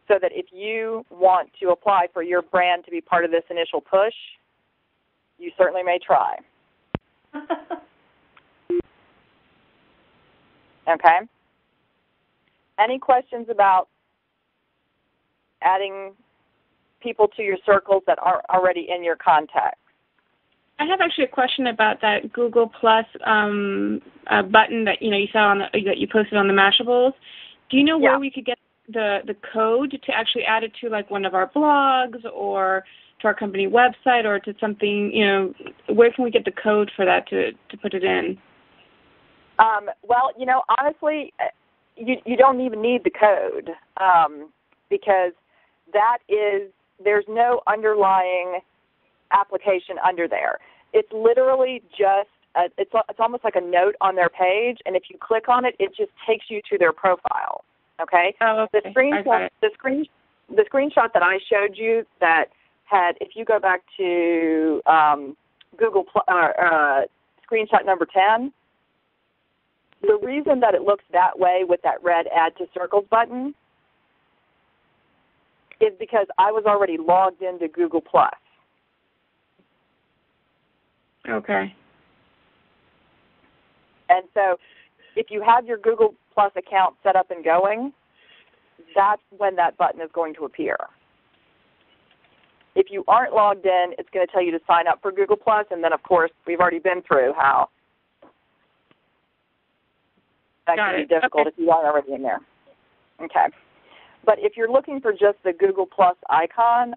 so that if you want to apply for your brand to be part of this initial push, you certainly may try. Okay? Any questions about adding people to your circles that aren't already in your contacts? I have actually a question about that Google Plus button that you saw that you posted on the Mashables. Do you know where we could get the code to actually add it to like one of our blogs or to our company website or to something? Where can we get the code for that to put it in? Well, honestly, you don't even need the code because there's no underlying application under there. It's literally just it's almost like a note on their page, and if you click on it, it just takes you to their profile. Okay. Oh, okay. The screenshot that I showed you that had, if you go back to Google screenshot number 10, the reason that it looks that way with that red Add to Circles button is because I was already logged into Google Plus. Okay. And so if you have your Google Plus account set up and going, that's when that button is going to appear. If you aren't logged in, it's going to tell you to sign up for Google Plus, and then, of course, we've already been through how that can be difficult if you aren't already in there. Okay. But if you're looking for just the Google Plus icon,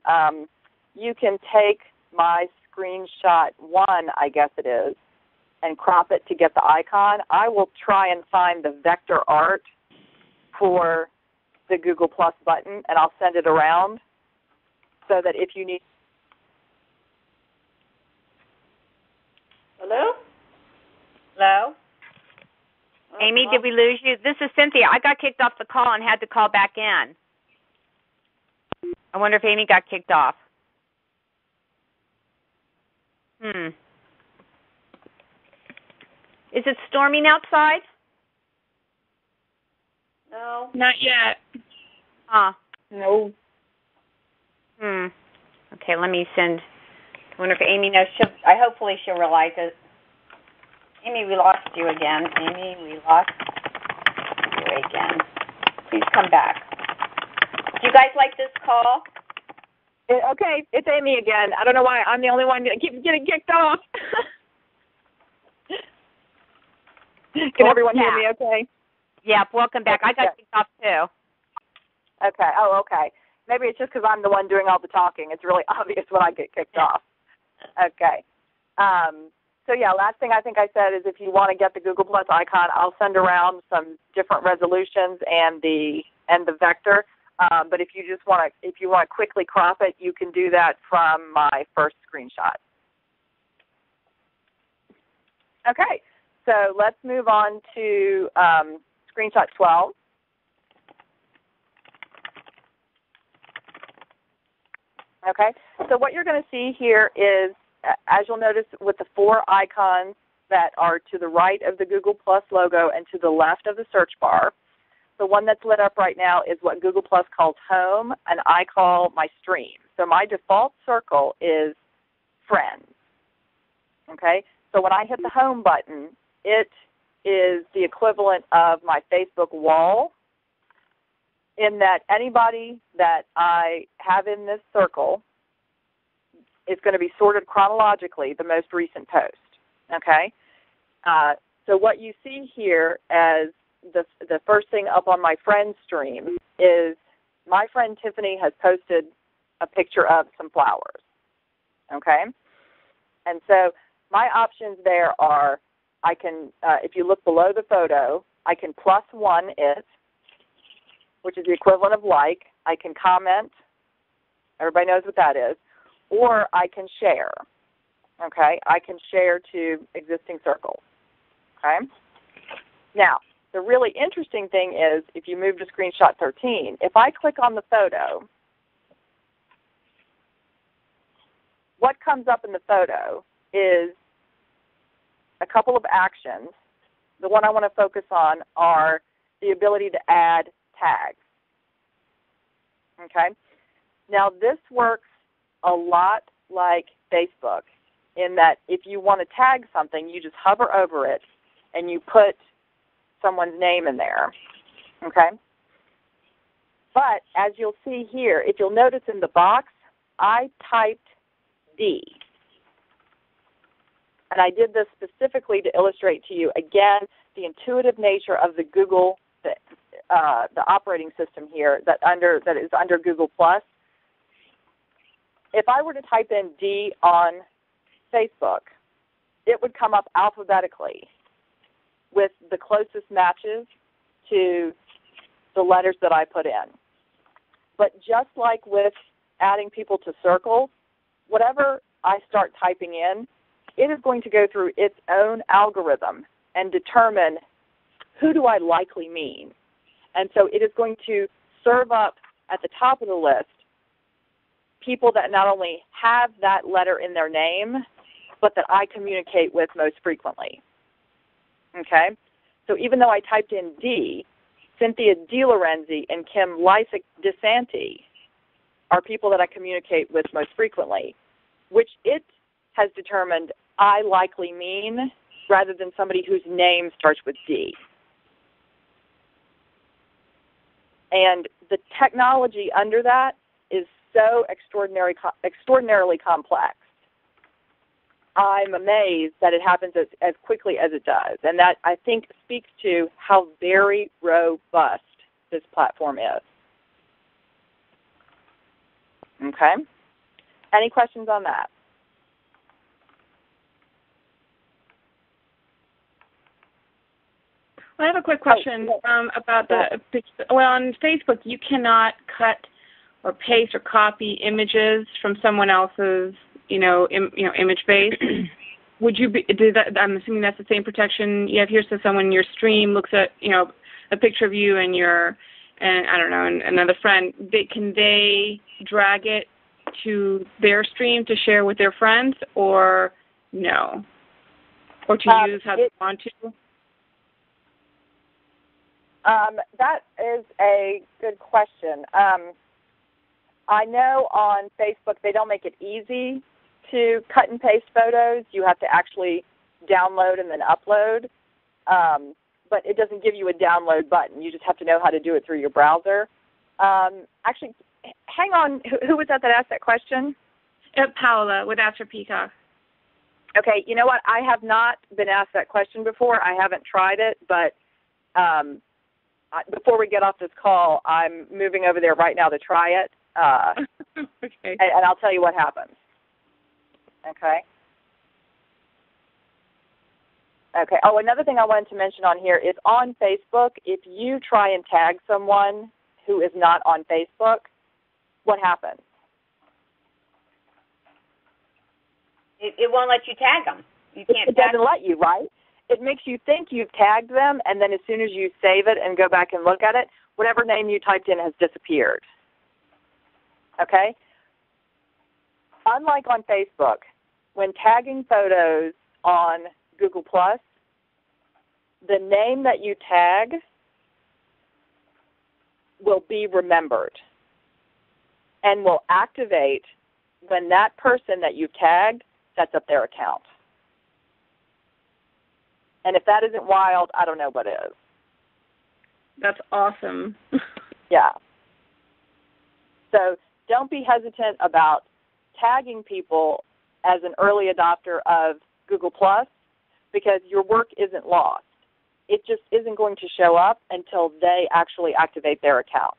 you can take my screenshot 1, I guess it is, and crop it to get the icon. I will try and find the vector art for the Google Plus button, and I'll send it around so that if you need... Hello? Hello? Amy, did we lose you? This is Cynthia. I got kicked off the call and had to call back in. I wonder if Amy got kicked off. Is it storming outside? No. Not yet. No. Okay, let me send. I wonder if Amy knows. Hopefully she'll realize it. Amy, we lost you again. Amy, we lost you again. Please come back. Do you guys like this call? Okay, it's Amy again. I don't know why I'm the only one that keeps getting kicked off. Can everyone hear me okay? Yeah, welcome back. I got kicked off too. Okay. Oh, okay. Maybe it's just because I'm the one doing all the talking. It's really obvious when I get kicked off. Okay. So, yeah, last thing I think I said is if you want to get the Google Plus icon, I'll send around some different resolutions and the vector. But if you want to quickly crop it, you can do that from my first screenshot. Okay. So let's move on to screenshot 12. Okay. So what you're going to see here is, as you'll notice with the 4 icons that are to the right of the Google Plus logo and to the left of the search bar, the one that's lit up right now is what Google Plus calls home, and I call my stream. So my default circle is friends. Okay? So when I hit the home button, it is the equivalent of my Facebook wall, in that anybody that I have in this circle is going to be sorted chronologically, the most recent post, okay? So what you see here as the first thing up on my friend stream is my friend Tiffany has posted a picture of some flowers, okay? And so my options there are I can, if you look below the photo, I can +1 it, which is the equivalent of like. I can comment. Everybody knows what that is. Or I can share, okay? I can share to existing circles, okay? Now, the really interesting thing is if you move to screenshot 13, if I click on the photo, what comes up in the photo is a couple of actions. The one I want to focus on are the ability to add tags. Okay? Now, this works a lot like Facebook in that if you want to tag something, you just hover over it and you put someone's name in there. Okay? But as you'll see here, if you'll notice in the box, I typed D. And I did this specifically to illustrate to you, again, the intuitive nature of the Google, the operating system here that is under Google+. If I were to type in D on Facebook, it would come up alphabetically with the closest matches to the letters that I put in. But just like with adding people to circles, whatever I start typing in, it is going to go through its own algorithm and determine who do I likely mean. And so it is going to serve up at the top of the list people that not only have that letter in their name, but that I communicate with most frequently. Okay? So even though I typed in D, Cynthia DeLorenzi and Kim Lysick DeSanti are people that I communicate with most frequently, which it has determined I likely mean rather than somebody whose name starts with D. And the technology under that is so extraordinarily complex. I'm amazed that it happens as quickly as it does. And that, I think, speaks to how very robust this platform is. Okay? Any questions on that? I have a quick question about on Facebook, you cannot cut or paste or copy images from someone else's, image base. Would you do that? I'm assuming that's the same protection you have here. So someone in your stream looks at, a picture of you and I don't know, and another friend. Can they drag it to their stream to share with their friends, or no, or to use how they want to? That is a good question. I know on Facebook they don't make it easy to cut and paste photos. You have to actually download and then upload. But it doesn't give you a download button. You just have to know how to do it through your browser. Actually, hang on. Who was that asked that question? Paola with Astro Peacock. Okay, you know what? I have not been asked that question before. I haven't tried it, but before we get off this call, I'm moving over there right now to try it. Okay. And I'll tell you what happens. Okay. Okay. Oh, another thing I wanted to mention on here is on Facebook, if you try and tag someone who is not on Facebook, what happens? It won't let you tag them. You can't. It doesn't let you, right? It makes you think you've tagged them, and then as soon as you save it and go back and look at it, whatever name you typed in has disappeared. Okay? Unlike on Facebook, when tagging photos on Google+, the name that you tag will be remembered and will activate when that person that you've tagged sets up their account. And if that isn't wild, I don't know what is. That's awesome. Yeah. So don't be hesitant about tagging people as an early adopter of Google+, because your work isn't lost. It just isn't going to show up until they actually activate their account.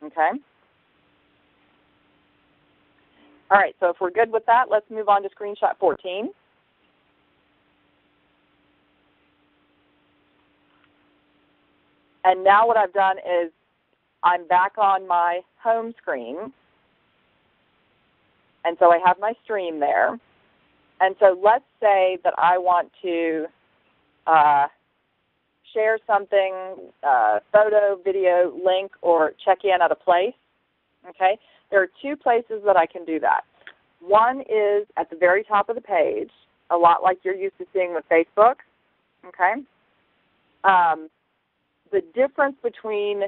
Okay? All right, so if we're good with that, let's move on to screenshot 14. And now what I've done is I'm back on my home screen. And so I have my stream there. And so let's say that I want to share something, photo, video, link, or check in at a place. Okay? There are two places that I can do that. One is at the very top of the page, a lot like you're used to seeing with Facebook. Okay? The difference between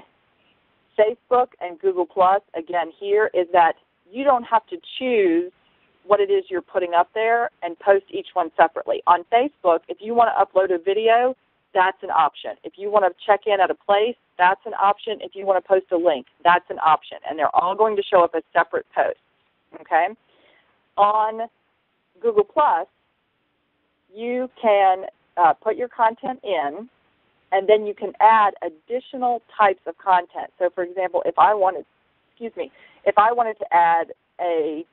Facebook and Google+, again, here is that you don't have to choose what it is you're putting up there and post each one separately. On Facebook, if you want to upload a video, that's an option. If you want to check in at a place, that's an option. If you want to post a link, that's an option. And they're all going to show up as separate posts. Okay? On Google+, you can put your content in, and then you can add additional types of content. So, for example, if I wanted to add a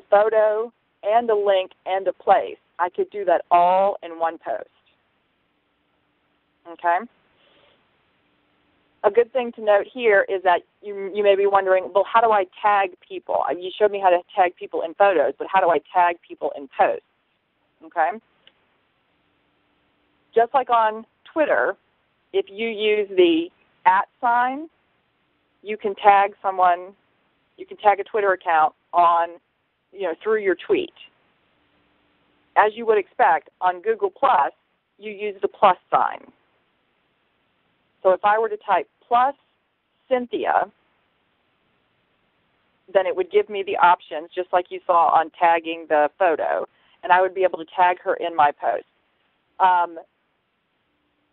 photo and a link and a place, I could do that all in one post. Okay? A good thing to note here is that you may be wondering, well, how do I tag people? You showed me how to tag people in photos, but how do I tag people in posts? Okay? Just like on Twitter, if you use the @sign, you can tag someone, you can tag a Twitter account on, through your tweet. As you would expect, on Google+, you use the plus sign. So if I were to type +Cynthia, then it would give me the options, just like you saw on tagging the photo, and I would be able to tag her in my post.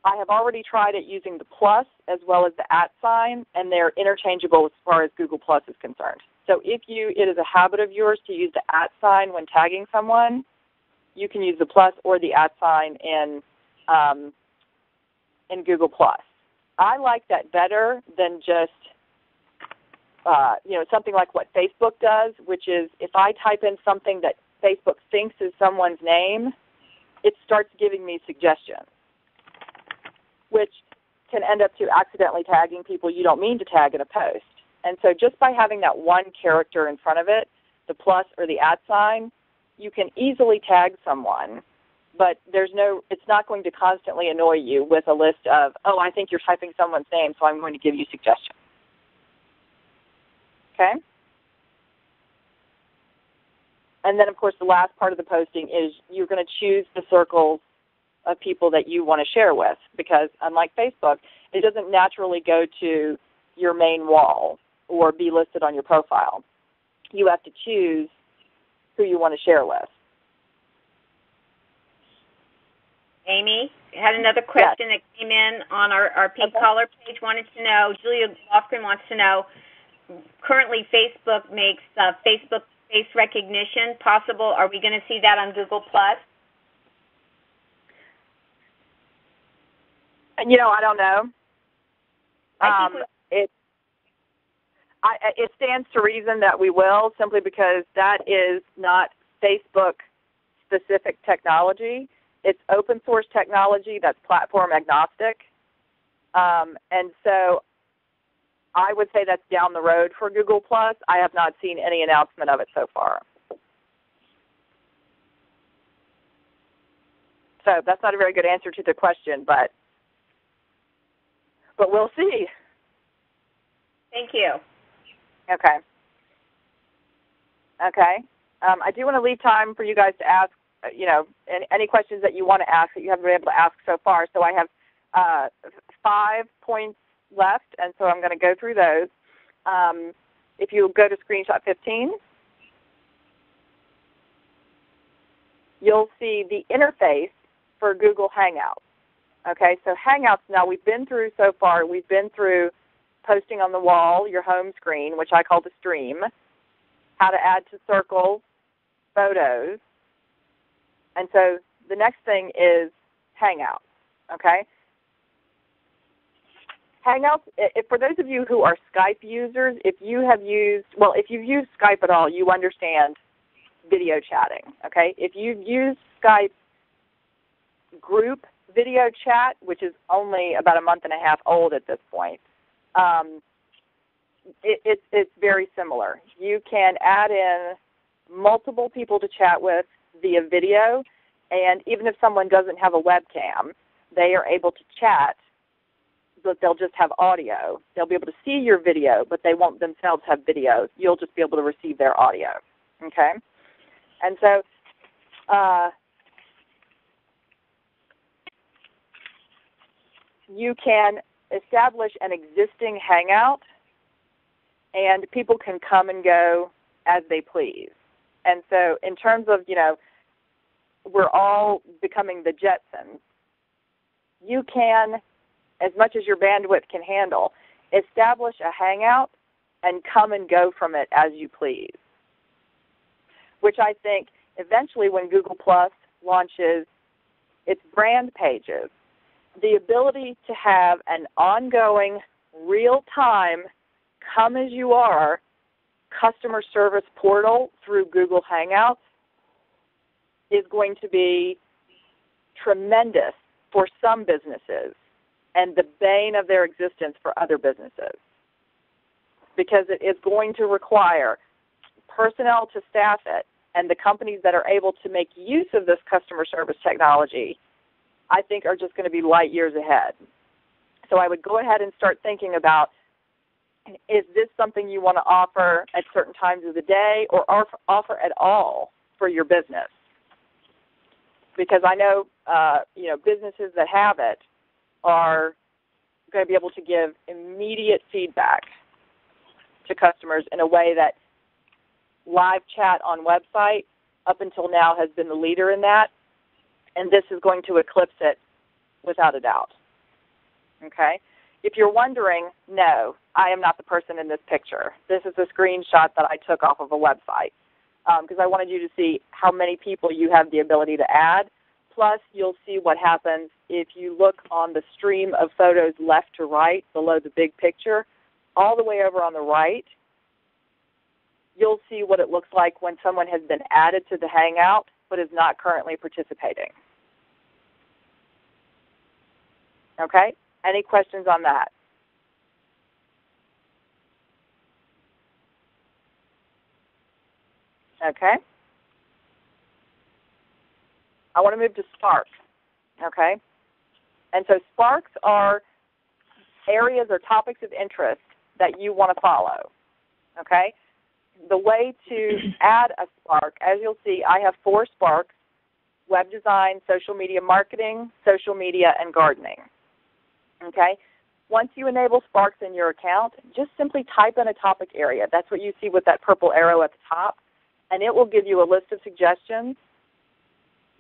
I have already tried it using the plus as well as the @sign, and they're interchangeable as far as Google+ is concerned. So if it is a habit of yours to use the @sign when tagging someone, you can use the plus or the @sign in Google+. I like that better than just something like what Facebook does, which is if I type in something that Facebook thinks is someone's name, it starts giving me suggestions, which can end up to accidentally tagging people you don't mean to tag in a post. And so just by having that one character in front of it, the plus or the @sign, you can easily tag someone, but it's not going to constantly annoy you with a list of, oh, I think you're typing someone's name, so I'm going to give you suggestions. Okay? And then, of course, the last part of the posting is you're going to choose the circles of people that you want to share with, because unlike Facebook, it doesn't naturally go to your main wall or be listed on your profile. You have to choose who you want to share with. Amy, I had another question that came in on our pink caller page. Wanted to know, Julia Lofgren wants to know, currently Facebook makes Facebook face recognition possible. Are we going to see that on Google+? I don't know. It stands to reason that we will, simply because that is not Facebook-specific technology. It's open source technology that's platform agnostic. And so I would say that's down the road for Google+. I have not seen any announcement of it so far. So that's not a very good answer to the question, but we'll see. Thank you. Okay. I do want to leave time for you guys to ask, any questions that you want to ask that you haven't been able to ask so far. So I have 5 points left, and so I'm going to go through those. If you go to screenshot 15, you'll see the interface for Google Hangouts. Okay, so Hangouts, now we've been through posting on the wall, your home screen, which I call the stream, how to add to circles, photos. And so the next thing is Hangouts, okay? Hangouts, for those of you who are Skype users, if you've used Skype at all, you understand video chatting, okay? If you've used Skype group video chat, which is only about a month and a half old at this point, it's very similar. You can add in multiple people to chat with via video, and even if someone doesn't have a webcam, they are able to chat, but they'll just have audio. They'll be able to see your video, but they won't themselves have video. You'll just be able to receive their audio, okay? And so you can establish an existing Hangout, and people can come and go as they please. And so in terms of, we're all becoming the Jetsons, you can, as much as your bandwidth can handle, establish a Hangout and come and go from it as you please, which I think eventually when Google Plus launches its brand pages, the ability to have an ongoing, real-time, come-as-you-are customer service portal through Google Hangouts is going to be tremendous for some businesses and the bane of their existence for other businesses, because it is going to require personnel to staff it, and the companies that are able to make use of this customer service technology, I think, are just going to be light years ahead. So I would go ahead and start thinking about, is this something you want to offer at certain times of the day or offer at all for your business? Because I know, businesses that have it are going to be able to give immediate feedback to customers in a way that live chat on website up until now has been the leader in that, and this is going to eclipse it without a doubt. Okay? If you're wondering, no, I am not the person in this picture. This is a screenshot that I took off of a website because I wanted you to see how many people you have the ability to add. Plus, you'll see what happens if you look on the stream of photos left to right below the big picture. All the way over on the right, you'll see what it looks like when someone has been added to the Hangout but is not currently participating. Okay? Any questions on that? Okay. I want to move to Sparks. Okay? And so Sparks are areas or topics of interest that you want to follow. Okay? The way to add a Spark, as you'll see, I have 4 Sparks: web design, social media marketing, social media, and gardening. Okay? Once you enable Sparks in your account, just simply type in a topic area. That's what you see with that purple arrow at the top, and it will give you a list of suggestions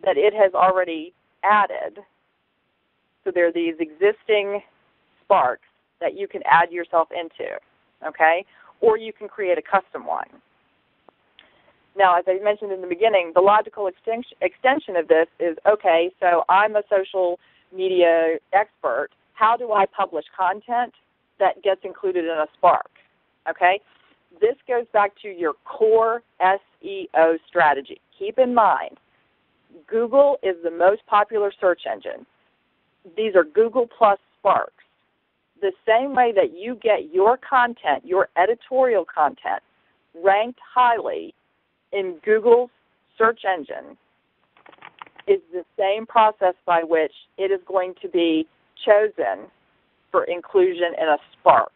that it has already added. So there are these existing Sparks that you can add yourself into, okay? Or you can create a custom one. Now, as I mentioned in the beginning, the logical extension of this is, okay, so I'm a social media expert. How do I publish content that gets included in a Spark? Okay? This goes back to your core SEO strategy. Keep in mind, Google is the most popular search engine. These are Google Plus Sparks. The same way that you get your content, your editorial content, ranked highly in Google's search engine is the same process by which it is going to be chosen for inclusion in a Spark.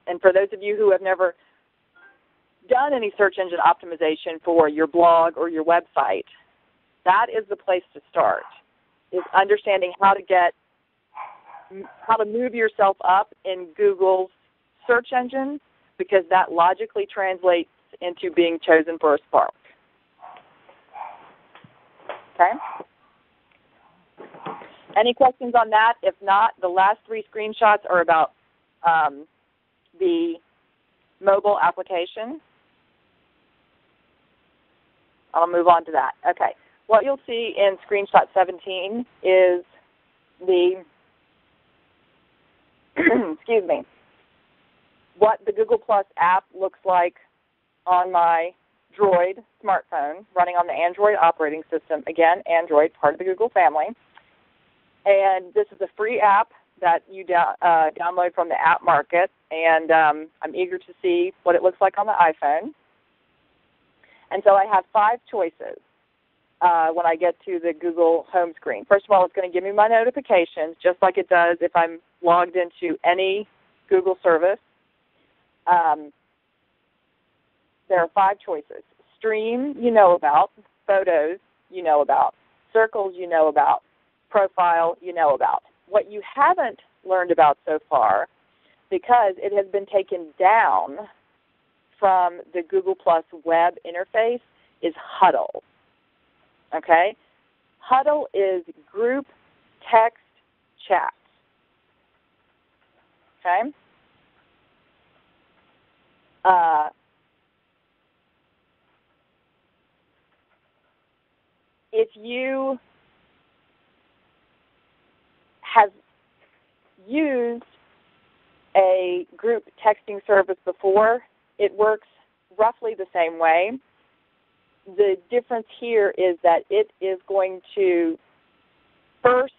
And for those of you who have never done any search engine optimization for your blog or your website, that is the place to start, is understanding how to move yourself up in Google's search engine, because that logically translates into being chosen for a Spark. Okay? Any questions on that? If not, the last 3 screenshots are about the mobile application. I'll move on to that. Okay. What you'll see in screenshot 17 is the, excuse me, what the Google Plus app looks like on my Droid smartphone running on the Android operating system. Again, Android, part of the Google family. And this is a free app that you download from the app market, and I'm eager to see what it looks like on the iPhone. And so I have 5 choices when I get to the Google home screen. First of all, it's going to give me my notifications, just like it does if I'm logged into any Google service. There are 5 choices. Stream, you know about. Photos, you know about. Circles, you know about. Profile, you know about. What you haven't learned about so far, because it has been taken down from the Google Plus web interface, is Huddle. Okay? Huddle is group text chat. Okay? If you have used a group texting service before, it works roughly the same way. The difference here is that it is going to first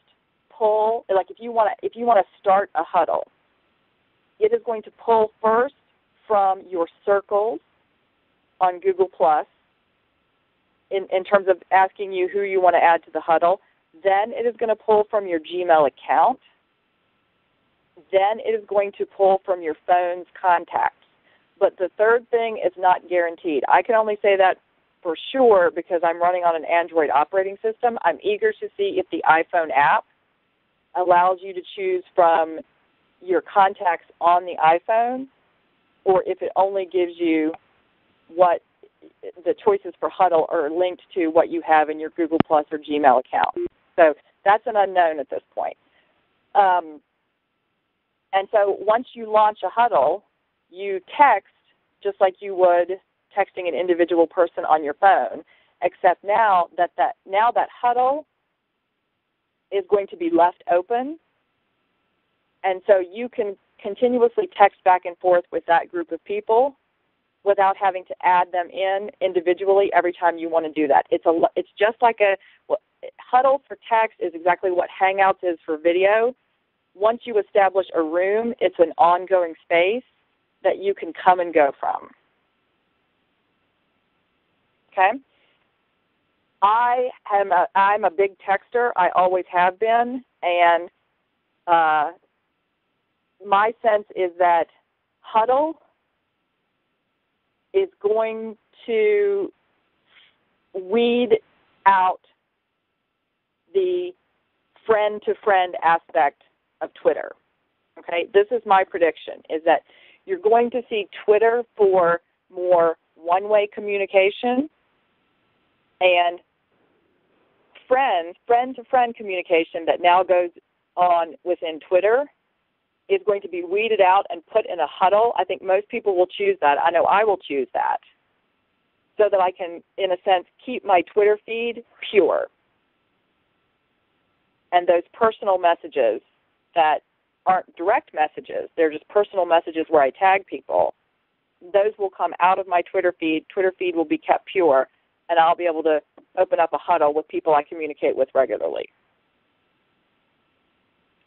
pull, like if you want to start a huddle, it is going to pull first from your circles on Google Plus in terms of asking you who you want to add to the huddle. Then it is going to pull from your Gmail account. Then it is going to pull from your phone's contacts. But the third thing is not guaranteed. I can only say that for sure because I'm running on an Android operating system. I'm eager to see if the iPhone app allows you to choose from your contacts on the iPhone, or if it only gives you what the choices for Huddle are linked to what you have in your Google Plus or Gmail account. So that's an unknown at this point. And so once you launch a Huddle, you text just like you would texting an individual person on your phone, except now that Huddle is going to be left open, and so you can continuously text back and forth with that group of people without having to add them in individually every time you want to do that. It's just like Huddle for text is exactly what Hangouts is for video. Once you establish a room, it's an ongoing space that you can come and go from. Okay? I'm a big texter. I always have been, and my sense is that Huddle is going to weed out the friend-to-friend aspect of Twitter. Okay? This is my prediction, is that you're going to see Twitter for more one-way communication, and friend-to-friend communication that now goes on within Twitter is going to be weeded out and put in a Huddle. I think most people will choose that. I know I will choose that, so that I can, in a sense, keep my Twitter feed pure. And those personal messages that aren't direct messages, they're just personal messages where I tag people, those will come out of my Twitter feed. Twitter feed will be kept pure, and I'll be able to open up a Huddle with people I communicate with regularly.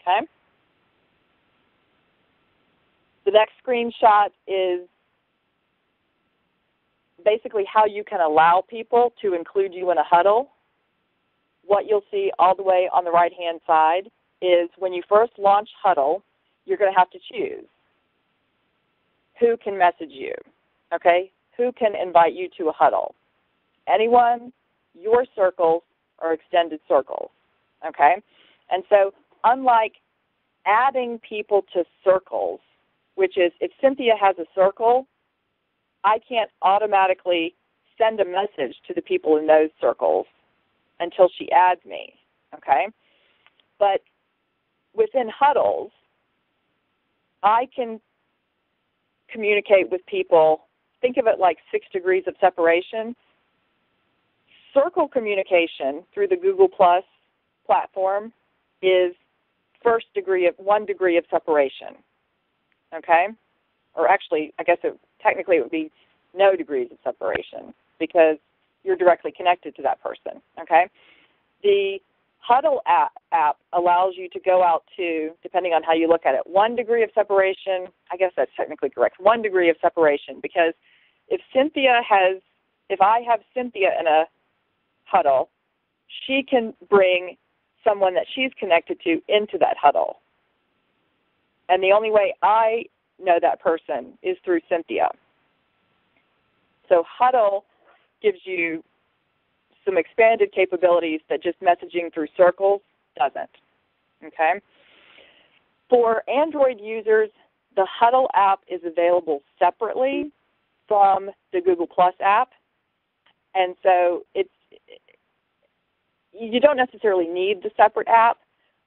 Okay? The next screenshot is basically how you can allow people to include you in a Huddle. What you'll see all the way on the right-hand side is when you first launch Huddle, you're going to have to choose who can message you, okay? Who can invite you to a Huddle? Anyone, your circles, or extended circles, okay? And so unlike adding people to circles, which is if Cynthia has a circle, I can't automatically send a message to the people in those circles until she adds me, okay? But within huddles, I can communicate with people. Think of it like 6 degrees of separation. Circle communication through the Google Plus platform is 1 degree of separation. Okay? Or actually, I guess technically it would be no degrees of separation because you're directly connected to that person. Okay? The Huddle app allows you to go out to, depending on how you look at it, 1 degree of separation. I guess that's technically correct. 1 degree of separation, because if I have Cynthia in a huddle, she can bring someone that she's connected to into that huddle. And the only way I know that person is through Cynthia. So Huddle gives you some expanded capabilities that just messaging through circles doesn't. Okay? For Android users, the Huddle app is available separately from the Google Plus app. And so you don't necessarily need the separate app,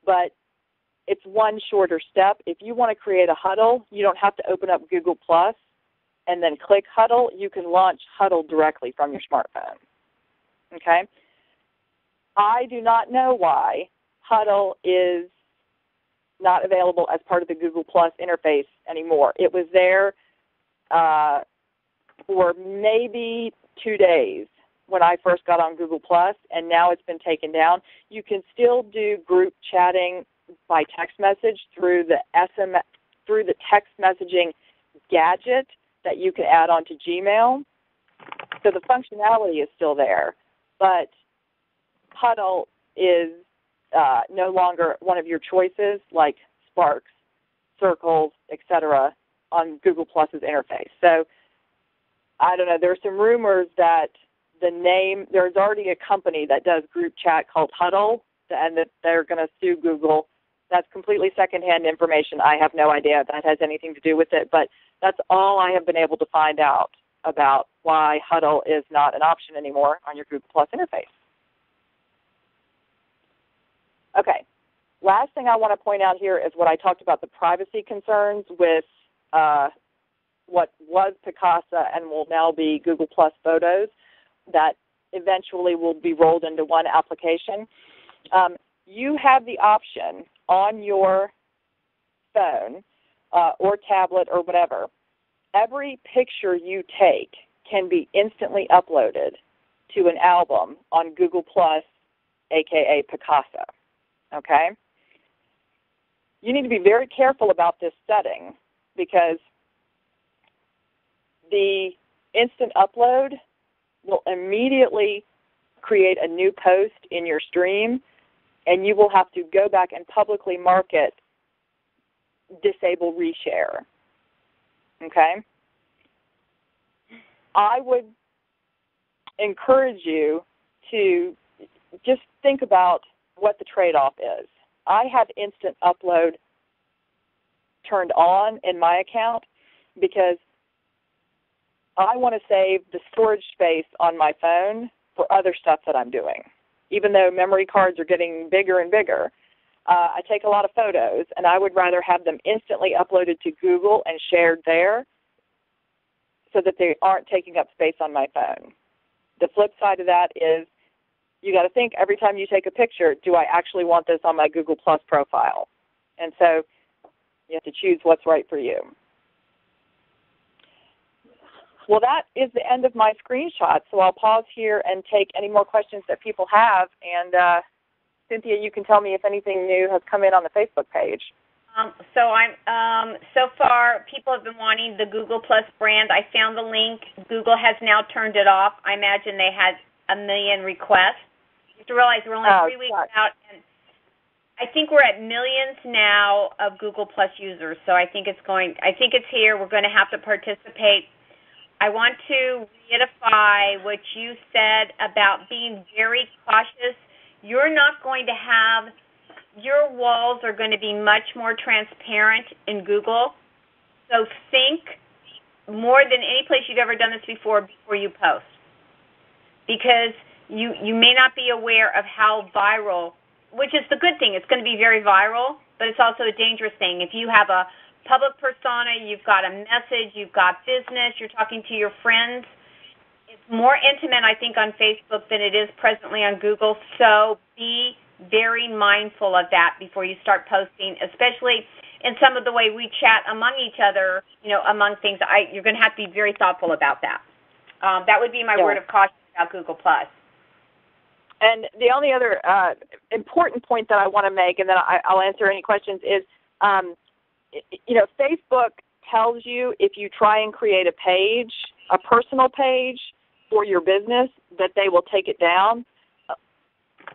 but it's one shorter step. If you want to create a huddle, you don't have to open up Google Plus and then click Huddle. You can launch Huddle directly from your smartphone. Okay? I do not know why Huddle is not available as part of the Google Plus interface anymore. It was there for maybe 2 days when I first got on Google Plus, and now it's been taken down. You can still do group chatting by text message through the text messaging gadget that you can add onto Gmail. So the functionality is still there, but Huddle is no longer one of your choices like Sparks, Circles, etc. on Google Plus's interface. So I don't know. There's some rumors that there's already a company that does group chat called Huddle, and that they're going to sue Google. That's completely secondhand information. I have no idea if that has anything to do with it, but that's all I have been able to find out about why Huddle is not an option anymore on your Google Plus interface. Okay, last thing I want to point out here is what I talked about, the privacy concerns with what was Picasa and will now be Google Plus Photos that eventually will be rolled into one application. You have the option on your phone or tablet or whatever. Every picture you take can be instantly uploaded to an album on Google Plus, a.k.a. Picasa. Okay? You need to be very careful about this setting because the instant upload will immediately create a new post in your stream, and you will have to go back and publicly market disable reshare. Okay? I would encourage you to just think about what the trade-off is. I have instant upload turned on in my account because I want to save the storage space on my phone for other stuff that I'm doing. Even though memory cards are getting bigger and bigger, I take a lot of photos, and I would rather have them instantly uploaded to Google and shared there so that they aren't taking up space on my phone. The flip side of that is you got to think every time you take a picture, do I actually want this on my Google Plus profile? And so you have to choose what's right for you. Well, that is the end of my screenshot, so I'll pause here and take any more questions that people have. And Cynthia, you can tell me if anything new has come in on the Facebook page. So far, people have been wanting the Google Plus brand. I found the link. Google has now turned it off. I imagine they had 1 million requests. You have to realize we're only 3 weeks out, and I think we're at millions now of Google Plus users. So I think it's here. We're going to have to participate. I want to reiterate what you said about being very cautious. You're not going to have, your walls are going to be much more transparent in Google. So think more than any place you've ever done this before you post. Because you may not be aware of how viral which is the good thing. It's going to be very viral, but it's also a dangerous thing. If you have a public persona, you've got a message, you've got business, you're talking to your friends, it's more intimate, I think, on Facebook than it is presently on Google. So be very mindful of that before you start posting, especially in some of the way we chat among each other, among things. You're going to have to be very thoughtful about that. That would be my word of caution about Google+. And the only other important point that I want to make, and then I'll answer any questions, is, Facebook tells you if you try and create a page, a personal page for your business, that they will take it down.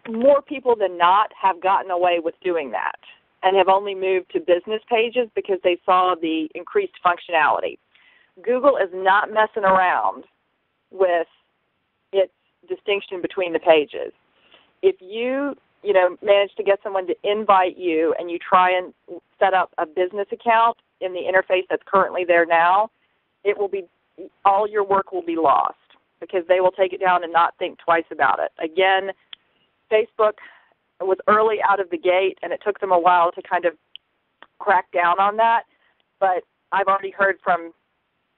More people than not have gotten away with doing that and have only moved to business pages because they saw the increased functionality. Google is not messing around with its distinction between the pages. If you, manage to get someone to invite you and you try and set up a business account in the interface that's currently there now, it will be, all your work will be lost because they will take it down and not think twice about it. Again, Facebook was early out of the gate, and it took them a while to kind of crack down on that. But I've already heard from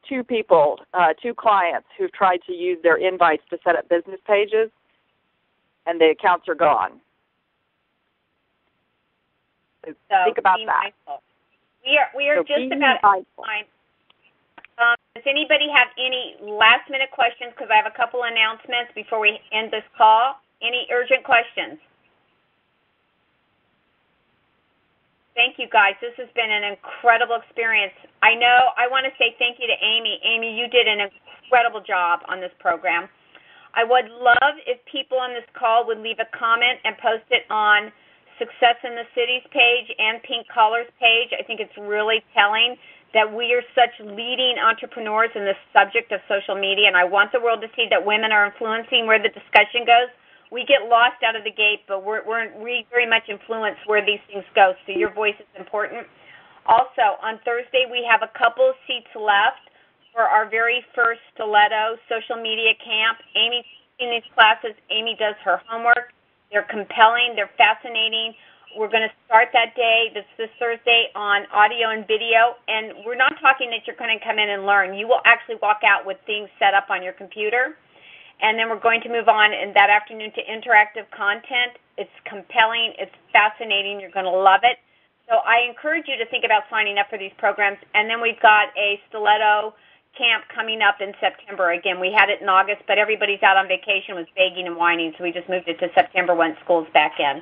two clients who've tried to use their invites to set up business pages, and the accounts are gone. So think about that. Mindful. We are just about out of time. Does anybody have any last-minute questions? Because I have a couple announcements before we end this call. Any urgent questions? Thank you, guys. This has been an incredible experience. I want to say thank you to Amy. Amy, you did an incredible job on this program. I would love if people on this call would leave a comment and post it on Success in the Cities page and Pink Collars page. I think it's really telling that we are such leading entrepreneurs in the subject of social media, and I want the world to see that women are influencing where the discussion goes. We get lost out of the gate, but we very much influence where these things go, so your voice is important. Also, on Thursday, we have a couple of seats left for our very first Stiletto social media camp. Amy's in these classes. Amy does her homework. They're compelling. They're fascinating. We're going to start that day, this Thursday, on audio and video, and we're not talking that you're going to come in and learn. You will actually walk out with things set up on your computer. And then we're going to move on in that afternoon to interactive content. It's compelling. It's fascinating. You're going to love it. So I encourage you to think about signing up for these programs. And then we've got a Stiletto camp coming up in September. Again, we had it in August, but everybody's out on vacation, was begging and whining, so we just moved it to September once school's back in.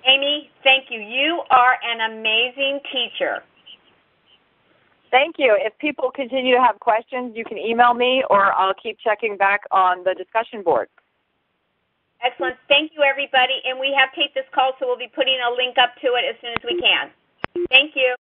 Amy, thank you. You are an amazing teacher. Thank you. If people continue to have questions, you can email me, or I'll keep checking back on the discussion board. Excellent. Thank you, everybody. And we have taped this call, so we'll be putting a link up to it as soon as we can. Thank you.